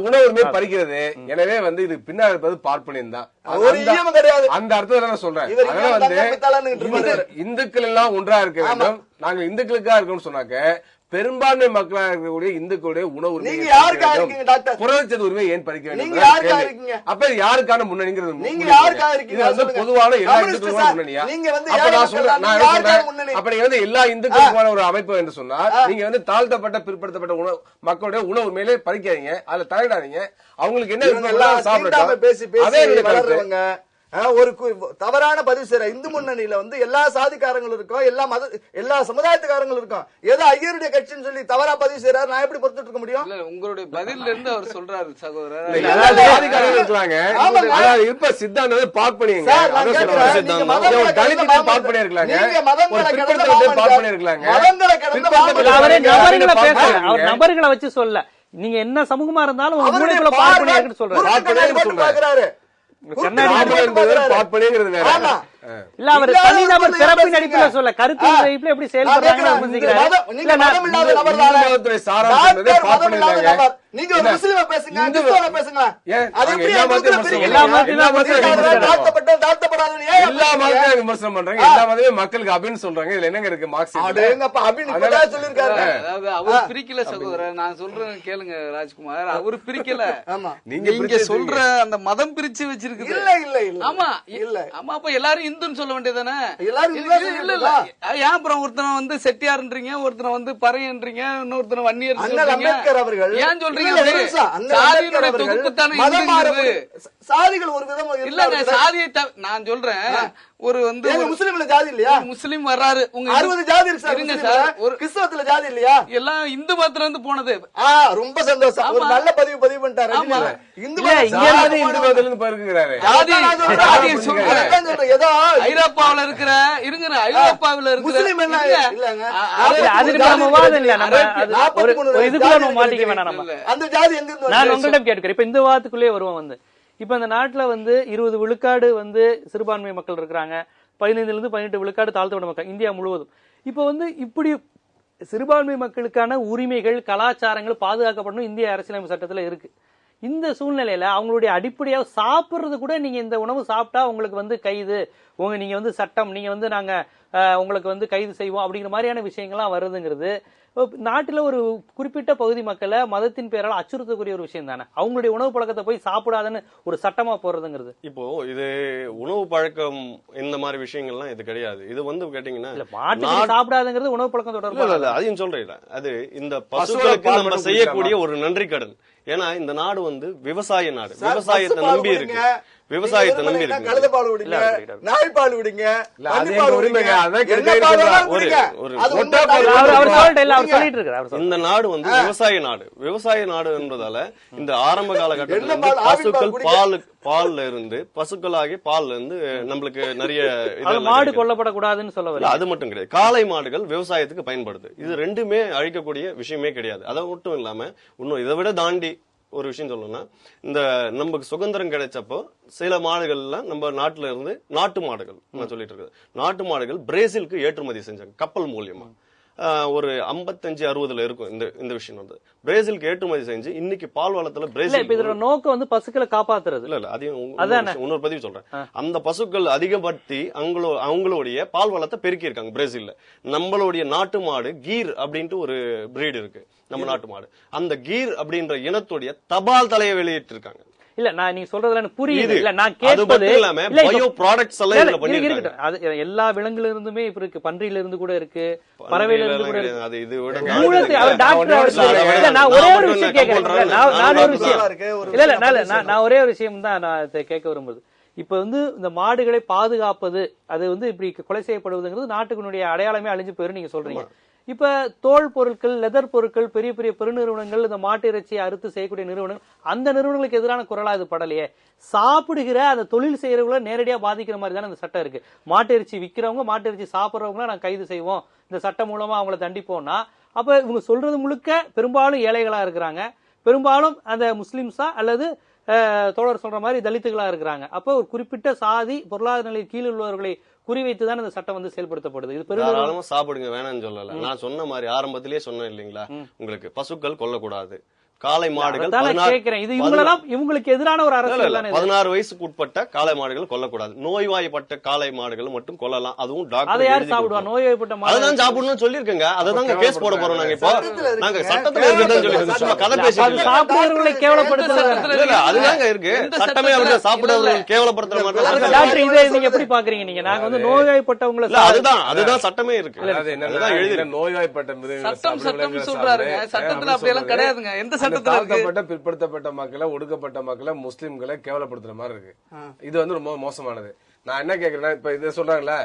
உணவு உரிமை பறிக்கிறது. எனவே வந்து இது பின்னால் இருப்பது பார்ப்பனியம் தான். அந்த அர்த்தம் நான் சொல்றேன். அதனால வந்து இந்துக்கள் எல்லாம் ஒன்றா இருக்க வேண்டும், நாங்க இந்துக்களுக்காக இருக்கணும்னு சொன்னாக்க பெரும்பான்மை மக்களாக இருக்கக்கூடிய இந்துக்களுடைய உணவு உரிமை, புரட்சி உரிமை ஏன் பறிக்க வேண்டும்? அப்ப யாருக்கான முன்னணிங்கிறது இது வந்து பொதுவான எல்லா இந்துக்களுக்கான முன்னணியா? அப்ப நான் சொல்றேன், அப்ப நீங்க வந்து எல்லா இந்துக்களுக்கான ஒரு அமைப்பு என்று சொன்னா நீங்க வந்து தாழ்த்தப்பட்ட பிற்படுத்தப்பட்ட மக்களுடைய உணவு உரிமையிலே பறிக்காதீங்க, அதுல தலையிடாதீங்க. அவங்களுக்கு என்ன சாப்பிடட்டும். அதே கருத்து. ஒரு தவறான பதிவு செய்யற இந்து முன்னணியில வந்து எல்லா சாதிக்காரங்களும் இருக்கும், எல்லா சமுதாயத்துக்காரங்களும் இருக்கும். ஏதோ ஐயருடைய கட்சின்னு சொல்லி தவறா பதிவு செய்யறாரு, நான் எப்படி பொறுத்துட்டு இருக்க முடியும்? உங்களுடைய பதில இருந்து அவர் சொல்றாரு சகோதரர், இப்ப சித்தாந்தம் பார்ப்பனியங்க, நபர்களை வச்சு சொல்ல, நீங்க என்ன சமூகமா இருந்தாலும் பார்ப்பனியம் சொல்றாரு. இல்ல அவர் தனிநபர் சிறப்பின் அடிப்படையில் சொல்ல, கருத்து எப்படி செயல்படுறாங்க. நீங்க ஒரு முஸ்லிம பேசுங்க, பேசுங்க, விமர்சனம் பண்றாங்க. எல்லா மதமே மக்களுக்கு அப்படின்னு சொல்றாங்க. இதுல என்னங்க இருக்கு? அவர் பிரிக்கல சகோதரர், நான் சொல்றேன் கேளுங்க ராஜ்குமார், அவரு பிரிக்கல. நீங்க சொல்ற அந்த மதம் பிரிச்சு வச்சிருக்கு. இல்ல இல்ல இல்ல ஆமா இல்ல ஆமா. அப்ப எல்லாரும் இந்துன்னு சொல்ல வேண்டியதானே? எல்லாரும் இல்ல இல்ல ஏன் அப்புறம் ஒருத்தனை வந்து செட்டியார்ன்றீங்க, ஒருத்தனை வந்து பறையன்றீங்க, இன்னொருத்தனை வன்னியர் அம்பேத்கர் அவர்கள் ஏன் சொல்றீங்க? சாதியினுடைய தொகுப்புத்தானே இந்துங்கிறது. சாதிகள் ஒரு விதம் இல்லங்க, சாதியை நான் சொல்றேன். ஒரு வந்து முஸ்லிம்ல ஜாதி இல்லையா? முஸ்லிம் வர்றாரு, உங்க 60 ஜாதி இருக்கு சார். ஒரு கிறிஸ்தவத்துல ஜாதி இல்லையா? எல்லாம் இந்து மதத்துல இருந்து போனது. ரொம்ப சந்தோஷம். ஒரு நல்ல பதிவு பண்ணிட்டாரு. இந்து ஏதோ ஐரோப்பாவில இருக்கிற ஐரோப்பாவில இருக்கிற முஸ்லிம் என்ன இல்லங்க, அதுக்கு நம்ம வாதம் இல்ல. நம்ம ஒரு இதுக்குள்ள நம்ம மாட்டிக்க வேணாம். நம்ம அந்த ஜாதி எங்க இருந்து நான் உங்களிடம் கேட்கிறேன். இப்ப இந்த வாதத்துக்குள்ளே வருவோம். வந்து இப்ப இந்த நாட்டுல வந்து 20 விழுக்காடு வந்து சிறுபான்மை மக்கள் இருக்கிறாங்க, 15 to 18 விழுக்காடு தாழ்த்தப்பட்ட மக்கள் இந்தியா முழுவதும். இப்ப வந்து இப்படி சிறுபான்மை மக்களுக்கான உரிமைகள் கலாச்சாரங்கள் பாதுகாக்கப்படணும் இந்திய அரசியலமைப்பு சட்டத்துல இருக்கு. இந்த சூழ்நிலையில அவங்களுடைய அடிப்படையாக சாப்பிடுறது கூட நீங்க இந்த உணவு சாப்பிட்டா உங்களுக்கு வந்து கைது, நீங்க வந்து சட்டம், நீங்க வந்து நாங்க உங்களுக்கு வந்து கைது செய்வோம் அப்படிங்கிற மாதிரியான விஷயங்கள்லாம் வருதுங்கிறது நாட்டுல ஒரு குறிப்பிட்ட பகுதி மக்களை மதத்தின் பேரால் அச்சுறுத்தக்கூடிய ஒரு விஷயம் தானே. அவங்களுடைய உணவு பழக்கத்தை போய் சாப்பிடாதுன்னு ஒரு சட்டமா போடுறதுங்கிறது. இப்போ இது உணவு பழக்கம் இந்த மாதிரி விஷயங்கள்லாம் இது கிடையாது. இது வந்து கேட்டீங்கன்னா மாட்டு சாப்பிடாதுங்கிறது உணவு பழக்கம் தொடர்பு இல்ல. அதையும் சொல்றேன். அது இந்த பசுக்களுக்கு நம்ம செய்யக்கூடிய ஒரு நன்றி கடன். ஏன்னா இந்த நாடு வந்து விவசாய நாடு, விவசாயத்தை நம்பி இருக்கு. விவசாயத்தை நம்பி இருக்கு. கழுத பால் விடுங்க, நாய் பால் விடுங்க, இந்த நாடு வந்து விவசாய நாடு. விவசாய நாடு என்பதால இந்த ஆரம்ப காலகட்டத்தில் பசுக்கள் பால்ல இருந்து பசுக்களாகி பால்ல இருந்து நம்மளுக்கு நிறைய மாடு கொல்லப்படக்கூடாதுன்னு சொல்ல வரல. அது மட்டும் கிடையாது. காளை மாடுகள் விவசாயத்துக்கு பயன்படுது. இது ரெண்டுமே அழிக்கக்கூடிய விஷயமே கிடையாது. அதை மட்டும் இல்லாம இன்னும் இதை விட தாண்டி ஒரு விஷயம் சொல்லணும்னா, இந்த நமக்கு சுதந்திரம் கிடைச்சப்போ சில மாடுகள்லாம் நம்ம நாட்டுல இருந்து நாட்டு மாடுகள் நான் சொல்லிட்டு இருக்கேன், நாட்டு மாடுகள் பிரேசிலுக்கு ஏற்றுமதி செஞ்சாங்க கப்பல் மூலியமா. ஒரு 55-60 இருக்கும் இந்த விஷயம் வந்து பிரேசிலுக்கு ஏற்றுமதி செஞ்சு இன்னைக்கு பால் வளத்துல பிரேசில் நோக்கம் வந்து பசுக்களை காப்பாத்துறது இல்ல. அதையும் இன்னொரு பதிவு சொல்றேன். அந்த பசுக்கள் அதிகப்படுத்தி அவங்களுடைய பால் வளத்தை பெருக்கி இருக்காங்க பிரேசில்ல. நம்மளுடைய நாட்டு மாடு கீர் அப்படின்ட்டு ஒரு பிரீடு இருக்கு, நம்ம நாட்டு மாடு. அந்த கீர் அப்படின்ற இனத்துடைய தபால் தலையை வெளியிட்டு இருக்காங்க. இல்ல நான் நீங்க சொல்றதுல எனக்கு புரியுது. இல்ல நான் கேட்பது பயோ ப்ராடக்ட்ஸ் எல்லாம் இதுல பண்ணிருக்காங்க. அது எல்லா விலங்குல இருந்துமே இப்ப இருக்கு, பன்றியில இருந்து கூட இருக்கு, பறவையில இருந்து கூட இருக்கு. அது இது விட அவர் டாக்டர். நான் ஒரே ஒரு விஷயம் கேக்குறேன். நான் ஒரு விஷயம் இல்ல நான் ஒரே ஒரு விஷயம் தான் நான் கேட்க விரும்புது. இப்ப வந்து இந்த மாடுகளை பாதுகாப்பது அது வந்து இப்படி கொலை செய்யப்படுவதுங்கிறது நாட்டுக்குனுடைய அடையாளமே அழிஞ்சு போயிரும் நீங்க சொல்றீங்க. இப்ப தோல் பொருட்கள், லெதர் பொருட்கள், பெரிய பெரிய பெருநிறுவனங்கள், இந்த மாட்டு இறைச்சியை அறுத்து செய்யக்கூடிய நிறுவனங்கள், அந்த நிறுவனங்களுக்கு எதிரான குரலா இது படலையே. சாப்பிடுகிற அந்த தொழில் செய்யறவங்கள நேரடியா பாதிக்கிற மாதிரி தானே இந்த சட்டம் இருக்கு. மாட்டு இறைச்சி விக்கிறவங்க, மாட்டு இறைச்சி சாப்பிடுறவங்க நாங்க கைது செய்வோம், இந்த சட்டம் மூலமா அவங்களை தண்டிப்போம்னா, அப்ப இவங்க சொல்றது முழுக்க பெரும்பாலும் ஏழைகளா இருக்கிறாங்க, பெரும்பாலும் அந்த முஸ்லிம்ஸா அல்லது தோழர் சொல்ற மாதிரி தலித்துகளா இருக்கிறாங்க. அப்ப ஒரு குறிப்பிட்ட சாதி பொருளாதார நிலையில் கீழ் உள்ளவர்களை குறிவைத்துதான் இந்த சட்டம் வந்து செயல்படுத்தப்படுது. இது பெரும்பாலும் சாப்பிடுங்க வேணாம்னு சொல்லல. நான் சொன்ன மாதிரி ஆரம்பத்திலேயே சொன்னேன் இல்லீங்களா, உங்களுக்கு பசுக்கள் கொல்லக்கூடாது, காளை மாடுகள் இவங்களுக்கு எதிரான ஒரு அரசு 16 வயசுக்கு உட்பட்ட காளை மாடுகள் கொல்லக்கூடாது, நோய்வாய்ப்பட்ட காளை மாடுகள் மட்டும் கொல்லலாம். அதுவும் டாக்டர் நோய்வாய்ப்பட்ட அதான் சாப்பிடணும்னு சொல்லிருக்கங்க. அதான் கேஸ் போட போறோம் நாங்க. இப்போ நாங்க சட்டத்துல இருக்குன்னு சும்மா கதை பேசி சாப்பிடுறவர்களை கேவலப்படுத்துறது அதுதாங்க இருக்கு. சட்டமே அவர்களை சாப்பிடுறவர்கள் கேவலப்படுத்துற மாதிரி. டாக்டர் இதை நீங்க எப்படி பாக்குறீங்க? நீங்க நாங்க வந்து நோய்வாய்ப்பட்டவங்களை அதுதான் சட்டமே இருக்கு. நோய்வாய்ப்பட்ட சட்டம் சொல்றாருங்க. சட்டத்துல அப்படி எல்லாம் கிடையாதுங்க. எந்த தாழ்த்தப்பட்ட பிற்படுத்தப்பட்ட மக்களை, ஒடுக்கப்பட்ட மக்களை, முஸ்லிம்களை கேவலப்படுத்துற மாதிரி இருக்கு. இது வந்து ரொம்ப மோசமானது. நான் என்ன கேக்குறேன்னா, இப்ப இதை சொல்றாங்கல்ல,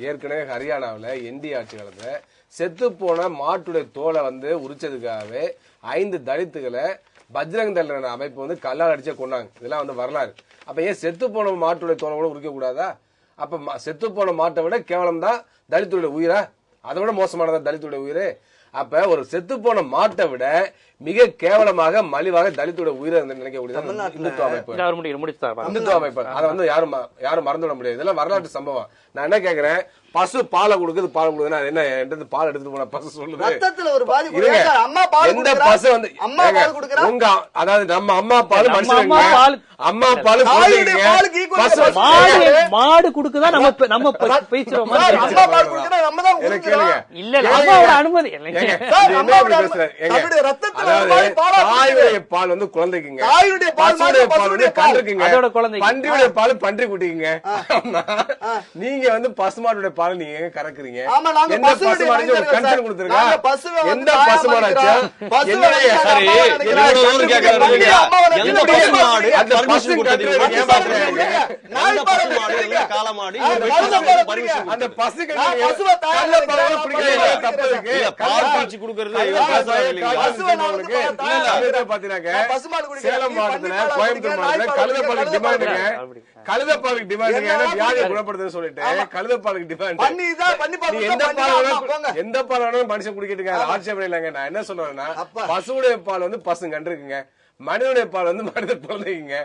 ஏற்கனவே ஹரியானாவில் என்டிஏ ஆட்சி காலத்துல செத்து போன மாட்டுடைய தோலை வந்து உரிச்சதுக்காகவே 5 தலித்துகளை பஜ்ரங் தள் அமைப்பு வந்து கல்லால் அடிச்சே கொண்டாங்க. இதெல்லாம் வந்து வரலாறு. அப்ப ஏன் செத்து போன மாட்டுடைய தோலை கூட உரிக்க கூடாதா? அப்ப செத்து போன மாட்டை விட கேவலம் தான் தலித்துடைய உயிரா? அதை விட மோசமானதா தலித்துடைய உயிர்? அப்ப ஒரு செத்து போன மாட்டை விட மிக கேவலமாக மலிவாக தலித்துடைய உயிரை நினைக்கக்கூடிய இந்துத்துவ அமைப்பு. இந்துத்துவ அமைப்பு அதை வந்து யாரும் மறந்துவிட முடியாது. இதெல்லாம் வரலாற்று சம்பவம். நான் என்ன கேக்குறேன், பசு பாலை கொடுக்குது, பால் கொடுக்குதுன்னா என்ன பால் எடுத்துட்டு போன பசு சொல்லுது. எந்த பசு வந்து உங்க அதாவது நம்ம அம்மா பால் மனுஷன் அம்மா பால் மாடு கொடுக்குதா நம்ம பேசுறோம். கேளுங்க, இல்ல அனுமதி ரத்தத்துல தாயுடைய பால் வந்து குழந்தைக்குங்க, தாயுடைய பால் பசுவுடைய பால் வந்து கன்றுக்குங்க, அதோட குழந்தைக்கு. பன்றியுடைய பால் பன்றி குட்டிக்குங்க. நீங்க வந்து பசுமாட்டுடைய பால் நீங்க எங்க கறக்குறீங்க? ஆமா, நாங்க எந்த பசுவுடைய பசுமாடு ஒரு வாங்கி கன்சல் தரோம் கொடுத்துருக்கா? நாங்க பசுவை வந்து எந்த தாயா பசுமாடாச்சு? மதிக்கிறோம். பசுவை என்னுடைய வந்து சரி, அம்மாவை நினைக்கிறோம். என்னோட ஊர் கேக்குறாரு பசுவை இல்லையா? அம்மாவை எந்த நினைக்கிறோம். பசுமாடு அந்த permission பசு கொடுத்தீங்க? கட்டுறது எந்த ஏமாத்துறீங்க? பசுமாடு, எந்த காளமாடு, இந்த பசுமாடு permission அந்த கொடுத்தீங்க? பசு நான் பசுவை தாயா கல்ல பால் நினைக்கிறேன். பிடிக்கிறீங்க, தப்பு இருக்கு. இல்ல, பால் காய்ச்சி கொடுக்கறது இவர் பேசுறாரு இல்லைங்களா? பசுவை நான் வந்து பாத்தீங்கன்னா பசுமாடு குடிக்கிறேன். சேலம் மாவட்டத்துல, பன்னி பால் கோயம்புத்தூர் குடிக்கிறேன். மாவட்டத்துல கழுதைப்பாலுக்கு டிமாண்டுங்க. கழுதைப்பாலுக்கு டிமாண்டுங்க. என்ன வியாதியை குணப்படுத்துன்னு சொல்லிட்டு கழுதைப்பாலுக்கு டிமாண்ட். பன்னி தான் பன்னி பால் நீ குடிச்சா எந்த பன்னி பால் தான் வேணாலும் போங்க. எந்த பால் வேணாலும் மனுஷன் குடிக்கிட்டுங்க, ஆட்சேபனை இல்லைங்க. நான் என்ன சொல்றேன்னா, அப்பா. பசுவுடைய பால் வந்து பசு கன்றுக்குங்க, மனிதனுடைய பால் வந்து மனித குழந்தைக்குங்க.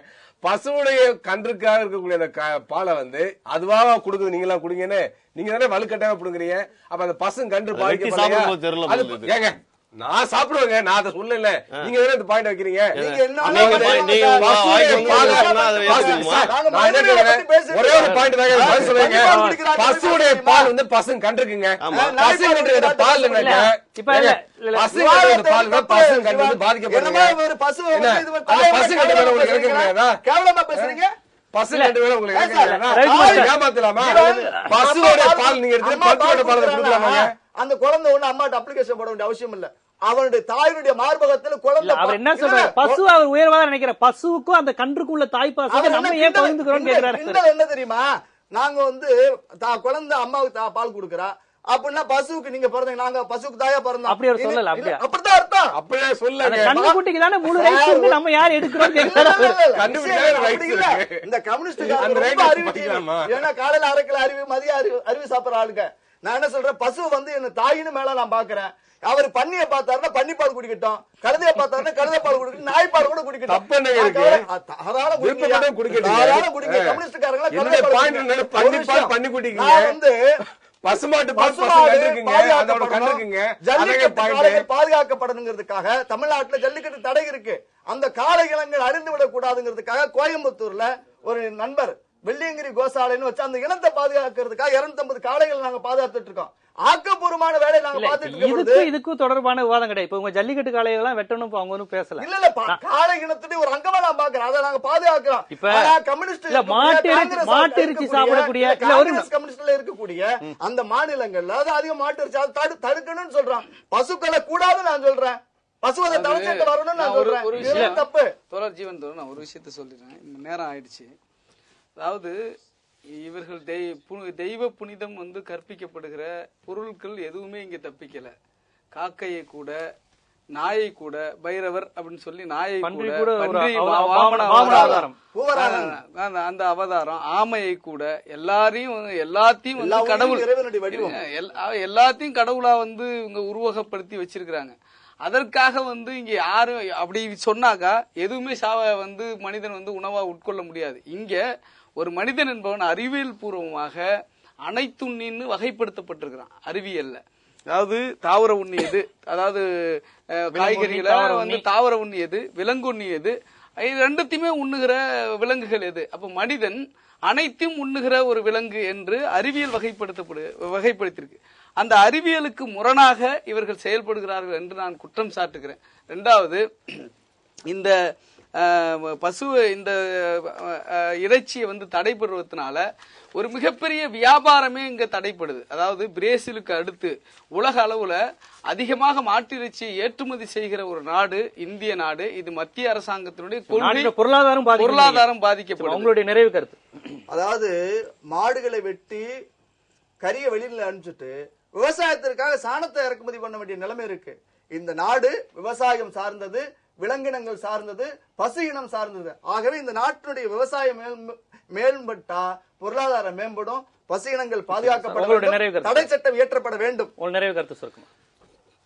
பசுவுடைய கன்றுக்காக இருக்கக்கூடிய அந்த பாலை வந்து அதுவாக கொடுக்குது, நீங்களா குடிங்கன்னு நீங்க தானே வலுக்கட்டாக புடுங்குறீங்க. அப்ப அந்த பசு கன்று வெட்டி சாப்பிடும்போது தெரியல போல பாதிக்க இது. ஏங்க நான் சாப்பிடுவேங்க, நான் அதை சொல்லல, நீங்க தானே இந்த பாயிண்ட் வைக்கிறீங்க. நீங்க என்ன நீங்க வேணாலும் point- நீங்க பேசுங்க. வாய்க்கு வந்து பால் சொன்னா அதை ஏத்துக்கணுமா? நாங்க நான் என்ன மனிதர்களை கேக்குறேன், பத்தி பேசுறோம். ஒரே ஒரு பாயிண்ட் தாங்க பதில் சொல்லுங்க. பால் குடிக்கிறாங்க, பசுவுடைய பால் வந்து பசு கன்றுக்குங்க. ஆமா. பசு கன்றுக்கிற பால் என்னங்க? இப்ப இல்ல, இல்ல, பசு கன்றுக்கிற பால் தான் பசு கன்று வந்து பாதிக்கப்படுங்க. என்னமா ஒரு பசுவை என்ன? வந்து இது அந்த தாயை பசு கன்று மேல உங்களுக்கு இறக்க பேசுறீங்க? முடியாதா? கேவலமா பேசுறீங்க. பசு கன்று மேல உங்களுக்கு இறக்க முடியாதா? ரவிக்குமார் சார். ஏமாத்தலாமா? இவன் பசுவோட அம்மா பால் நீங்க எடுத்து அம்மா பசுவோட பால் கொடுக்கறானா? கொடுக்கலாமாங்க? அந்த குழந்தை ஒண்ணு அம்மாட்ட அப்ளிகேஷன் போட வேண்டிய அவசியம் இல்ல. அவனுடைய தாயினுடைய மார்பகத்துல குழந்தை அவர் என்ன சொல்றாரு? பசு அவர் உயர்வா நினைக்கிற பசுவுக்கும் அந்த கன்றுக்குள்ள தாய்ப்பாசத்தை நம்ம ஏன் பகிர்ந்துக்கிறோம் கேக்குறாரு. கிண்டல் என்ன தெரியுமா? நாங்க வந்து குழந்தை அம்மாவுக்கு பால் குடுக்கறா அப்படின்னா பசுவுக்கு நீங்க பிறந்தீங்க, நாங்க பசுவுக்கு தாயா பிறந்தோம். அப்படி அவர் சொல்லல, அப்படியா? அப்படிதான் அர்த்தம். அப்படியே அந்த சொல்லுங்க. கன்றுக்குட்டிக்கு தானே முழு ரைட்ஸ் இருந்து நம்ம யார் எடுக்கிறோம் இல்ல, கேக்குறாரு. இல்ல, இல்ல, இல்ல. கண்டுபிடிச்சா விஷயம் rights அப்படி இல்ல. இருக்கு. இந்த கம்யூனிஸ்ட் அந்த ரொம்ப rights அறிவு படிக்கலாமா? ஏன்னா காலையில அரைக்கல அறிவு, மதிய அறிவு சாப்பிடுற ஆளுங்க. நான் என்ன சொல்றேன், பசு வந்து என்ன தாயின்னு மேல நான் பாக்குறேன். அவர் பன்னியை பார்த்தாருன்னா பன்னி பால் குடிக்கட்டும், கழுதையை பார்த்தாருன்னா கழுதை பால் குடிக்கட்டும், நாய் பால் கூட குடிக்கட்டும். தப்பு என்னங்க இருக்கு? தாராளம் விருப்பப்பட்டவங்க குடிக்கட்டும். தாராளம் குடிங்க. கம்யூனிஸ்ட்காரங்களா என்னுடைய கழுதை பால் point குடிங்க. என்னன்னா, பன்னி ஒரு பால் விஷயம். பண்ணி குடிக்கீங்க. நான் வந்து பசுமாட்டு பால் பசு பசுமாடு கன்றுக்குங்க, அதோட பாதுகாக்கப்படணும். கன்றுக்குங்க. அதே ஜல்லிக்கட்டு பாயிண்ட். காளைகள் பாதுகாக்கப்படணுங்கிறதுக்காக தமிழ்நாட்டுல ஜல்லிக்கட்டு தடை இருக்கு. அந்த காளை இனங்கள் அழிந்து விடக் கூடாதுங்கிறதுக்காக கோயம்புத்தூர்ல ஒரு நண்பர் வெள்ளியங்கிரி கோசாலைன்னு வச்சு அந்த இனத்தை பாதுகாக்கிறதுக்காக 250 காளைகள் நாங்க பாதுகாத்துட்டு இருக்கோம். ஆக்கப்பூர்வமான வேலையை நாங்க இல்ல, பார்த்துட்டு இருக்கோம். இதுக்கும் தொடர்பான விவாதம் கிடையாது. இப்ப உங்க ஜல்லிக்கட்டு காளையெல்லாம் வெட்டணும் இப்ப அவங்க ஒன்றும் பேசல. இல்ல இல்ல காளை இனத்துடைய ஒரு அங்கமா நான் பாக்குறேன். அதை நாங்க பாதுகாக்கிறோம். இப்ப ஆனா கம்யூனிஸ்ட் இல்ல, மாட்டு இறைச்சி சாப்பிடக்கூடிய இல்ல ஒரு கம்யூனிஸ்ட்ல இருக்கக்கூடிய அந்த மாநிலங்கள்ல அது அதிகம் மாட்டு இறைச்சி அதை தடுக்கணும்னு சொல்றான். பசுக்களை கூடாதுன்னு நான் சொல்றேன். பசுவதை தடுத்து வரணும்னு நான் சொல்றேன். ஒரு இது விஷயம் தப்பு. தோழர் ஜீவன் தோழர், நான் ஒரு விஷயத்த சொல்லிடுறேன். நேரம் ஆயிடுச்சு. அதாவது இவர்கள் தெய்வ புனிதம் வந்து கற்பிக்கப்படுகிற பொருட்கள் எதுவுமே இங்க தப்பிக்கல. காக்கையை கூட, நாயை கூட, பைரவர் அப்படின்னு சொல்லி நாயை பன்றி கூட, கூட ஒரு பன்றி வாமன வாமன அவதாரம். அந்த அவதாரம், ஆமையை கூட, எல்லாத்தையும் வந்து கடவுள் இறைவனுடைய வடிவம். எல்லாத்தையும் கடவுளா வந்து இவங்க உருவகப்படுத்தி வச்சிருக்கிறாங்க. அதற்காக வந்து இங்க யாரும் அப்படி சொன்னாக்கா எதுவுமே வந்து மனிதன் வந்து உணவா உட்கொள்ள முடியாது. இங்க ஒரு மனிதன் என்பவன் அறிவியல் பூர்வமாக அனைத்துண்ணின்னு வகைப்படுத்தப்பட்டிருக்கிறான் அறிவியல்ல. அதாவது தாவர உண்ணி எது, அதாவது காய்கறிகளை வந்து தாவர உண்ணி எது, விலங்கு உண்ணி எது, ரெண்டுத்தையுமே உண்ணுகிற விலங்குகள் எது. அப்ப மனிதன் அனைத்தையும் உண்ணுகிற ஒரு விலங்கு என்று அறிவியல் வகைப்படுத்தியிருக்கு. அந்த அறிவியலுக்கு முரணாக இவர்கள் செயல்படுகிறார்கள் என்று நான் குற்றம் சாட்டுகிறேன். இரண்டாவது, இந்த இந்த இறைச்சியை வந்து தடைபடுவதனால ஒரு மிகப்பெரிய வியாபாரமே இங்க தடைப்படுது. அதாவது பிரேசிலுக்கு அடுத்து உலக அளவுல அதிகமாக மாட்டு இறைச்சியை ஏற்றுமதி செய்கிற ஒரு நாடு இந்திய நாடு. இது மத்திய அரசாங்கத்தினுடைய கொள்கை, பொருளாதாரம் பாதிக்கப்படும். உங்களுடைய நிறைவு கருத்து? அதாவது மாடுகளை வெட்டி கரிய வெளியில அனுப்பிச்சுட்டு விவசாயத்திற்காக சாணத்தை இறக்குமதி பண்ண வேண்டிய நிலைமை இருக்கு. இந்த நாடு விவசாயம் சார்ந்தது, விலங்கினங்கள் சார்ந்தது, பசு இனம் சார்ந்தது. ஆகவே இந்த நாட்டினுடைய விவசாயம் மேம்பட்டா பொருளாதாரம் மேம்படும், பசு இனங்கள் பாதுகாக்கப்பட வேண்டும், தடை சட்டம் இயற்றப்பட வேண்டும். நிறைவு கருத்து சொல்லுங்க.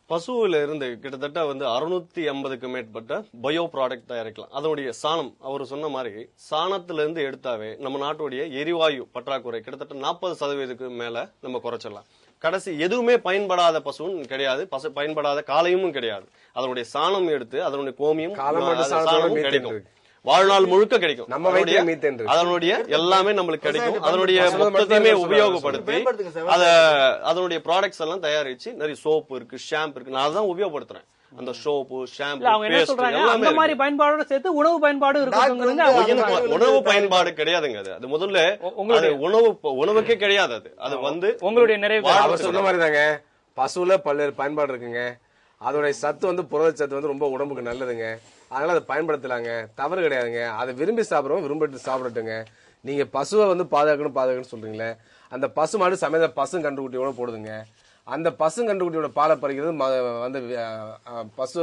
பசுவில இருந்து கிட்டத்தட்ட வந்து 650க்கு மேற்பட்ட பயோ ப்ராடக்ட் தயாரிக்கலாம். அதனுடைய சாணம், அவர் சொன்ன மாதிரி சாணத்துல இருந்து எடுத்தாவே நம்ம நாட்டுடைய எரிவாயு பற்றாக்குறை கிட்டத்தட்ட 40% மேல நம்ம குறைச்சிடலாம். கடைசி எதுவுமே பயன்படாத பசுவும் கிடையாது, பயன்படாத காளையும் கிடையாது. அதனுடைய சாணம் எடுத்து அதனுடைய கோமியம் கிடைக்கும். வாழ்நாள் முழுக்க கிடைக்கும். நம்ம வயிற்றிலே மீத்தேன் இருக்கு. அதனுடைய எல்லாமே நம்மளுக்கு கிடைக்கும். அதனுடைய மொத்தத்தையுமே உபயோகப்படுத்தி அதனுடைய ப்ராடக்ட்ஸ் எல்லாம் தயாரிச்சு நிறைய சோப்பு இருக்கு, ஷாம்பு இருக்கு. நான் அதான் உபயோகப்படுத்துறேன். அந்த சோப்பு, ஷாம்பு, அவங்க என்ன சொல்றாங்க, அந்த மாதிரி பயன்பாடோட சேர்த்து உணவு பயன்பாடு இருக்கு. உணவு பயன்பாடு கிடையாதுங்க. அது முதல்ல உணவுக்கே கிடையாது. அது வந்து உங்களுடைய நிறைவு சொன்ன மாதிரி தாங்க. பசுல பல்வேறு பயன்பாடு இருக்குங்க. அதோடைய சத்து வந்து புரதச்சத்து வந்து ரொம்ப உடம்புக்கு நல்லதுங்க. அதனால அதை பயன்படுத்தலாங்க, தவறு கிடையாதுங்க. அதை விரும்பி சாப்பிடுறோம், விரும்பிட்டு சாப்பிடட்டுங்க. நீங்க பசுவை வந்து பாதுகாக்கணும்னு சொல்றீங்களே, அந்த பசு மாடு சமேத பசு கன்றுக்குட்டியோட போடுதுங்க. அந்த பசு கன்றுக்குட்டியோட பாலை பறிக்கிறது வந்து பசு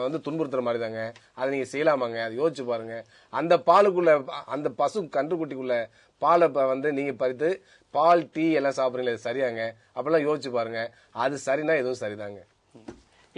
வந்து துன்புறுத்துற மாதிரி தாங்க. அதை நீங்க செய்யலாமாங்க? அதை யோசிச்சு பாருங்க. அந்த பாலுக்குள்ள, அந்த பசு கன்றுக்குட்டிக்குள்ள பாலை வந்து நீங்க பறித்து பால், டீ எல்லாம் சாப்பிடுறீங்களா? அது சரியாங்க? அப்பெல்லாம் யோசிச்சு பாருங்க. அது சரினா எதுவும் சரிதாங்க.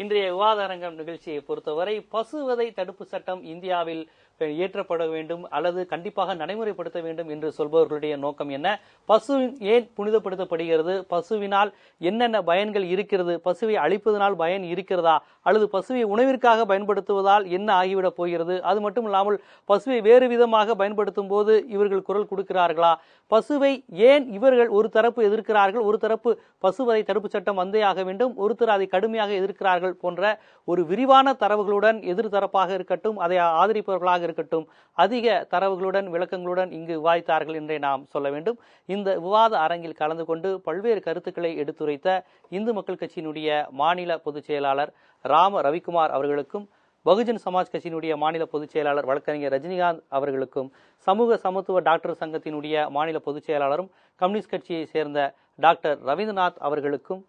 இன்றைய விவாத அரங்கம் நிகழ்ச்சியை பொறுத்தவரை பசுவதை தடுப்பு சட்டம் இந்தியாவில் இயற்றப்பட வேண்டும் அல்லது கண்டிப்பாக நடைமுறைப்படுத்த வேண்டும் என்று சொல்பவர்களுடைய நோக்கம் என்ன? பசு ஏன் புனிதப்படுத்தப்படுகிறது? பசுவினால் என்னென்ன பயன்கள் இருக்கிறது? பசுவை அழிப்பதனால் பயன் இருக்கிறதா? அல்லது பசுவை உணவிற்காக பயன்படுத்துவதால் என்ன ஆகிவிடப் போகிறது? அது மட்டும் இல்லாமல் பசுவை வேறு விதமாக பயன்படுத்தும் போது இவர்கள் குரல் கொடுக்கிறார்களா? பசுவை ஏன் இவர்கள் ஒரு தரப்பு எதிர்க்கிறார்கள், ஒரு தரப்பு பசுவதை தடுப்பு சட்டம் வந்தே ஆக வேண்டும், ஒருத்தர் அதை கடுமையாக எதிர்க்கிறார்கள் போன்ற ஒரு விரிவான தரவுகளுடன் எதிர்த்தரப்பாக இருக்கட்டும், அதை ஆதரிப்பவர்களாக இருக்கட்டும், அதிக தரவுகளுடன் விளக்கங்களுடன் இங்கு விவாதித்தார்கள் என்றே நாம் சொல்ல வேண்டும். இந்த விவாத அரங்கில் கலந்து கொண்டு பல்வேறு கருத்துக்களை எடுத்துரைத்த இந்து மக்கள் கட்சியினுடைய மாநில பொதுச் செயலாளர் ராம ரவிக்குமார் அவர்களுக்கும், பகுஜன் சமாஜ் கட்சியினுடைய மாநில பொதுச் செயலாளர் வழக்கறிஞர் ரஜினிகாந்த் அவர்களுக்கும், சமூக சமத்துவ டாக்டர் சங்கத்தினுடைய மாநில பொதுச் செயலாளரும் கம்யூனிஸ்ட் கட்சியை சேர்ந்த டாக்டர் ரவீந்திரநாத் அவர்களுக்கும்,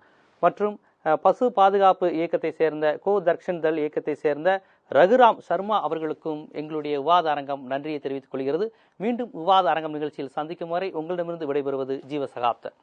மற்றும் பசு பாதுகாப்பு இயக்கத்தை சேர்ந்த கோ தர்ஷன் தள் இயக்கத்தை சேர்ந்த ரகுராம் சர்மா அவர்களுக்கும் எங்களுடைய விவாத அரங்கம் நன்றியை தெரிவித்துக் கொள்கிறது. மீண்டும் விவாத அரங்கம் நிகழ்ச்சியில் சந்திக்கும் வரை உங்களிடமிருந்து விடைபெறுவது ஜீவசகாப்தன்.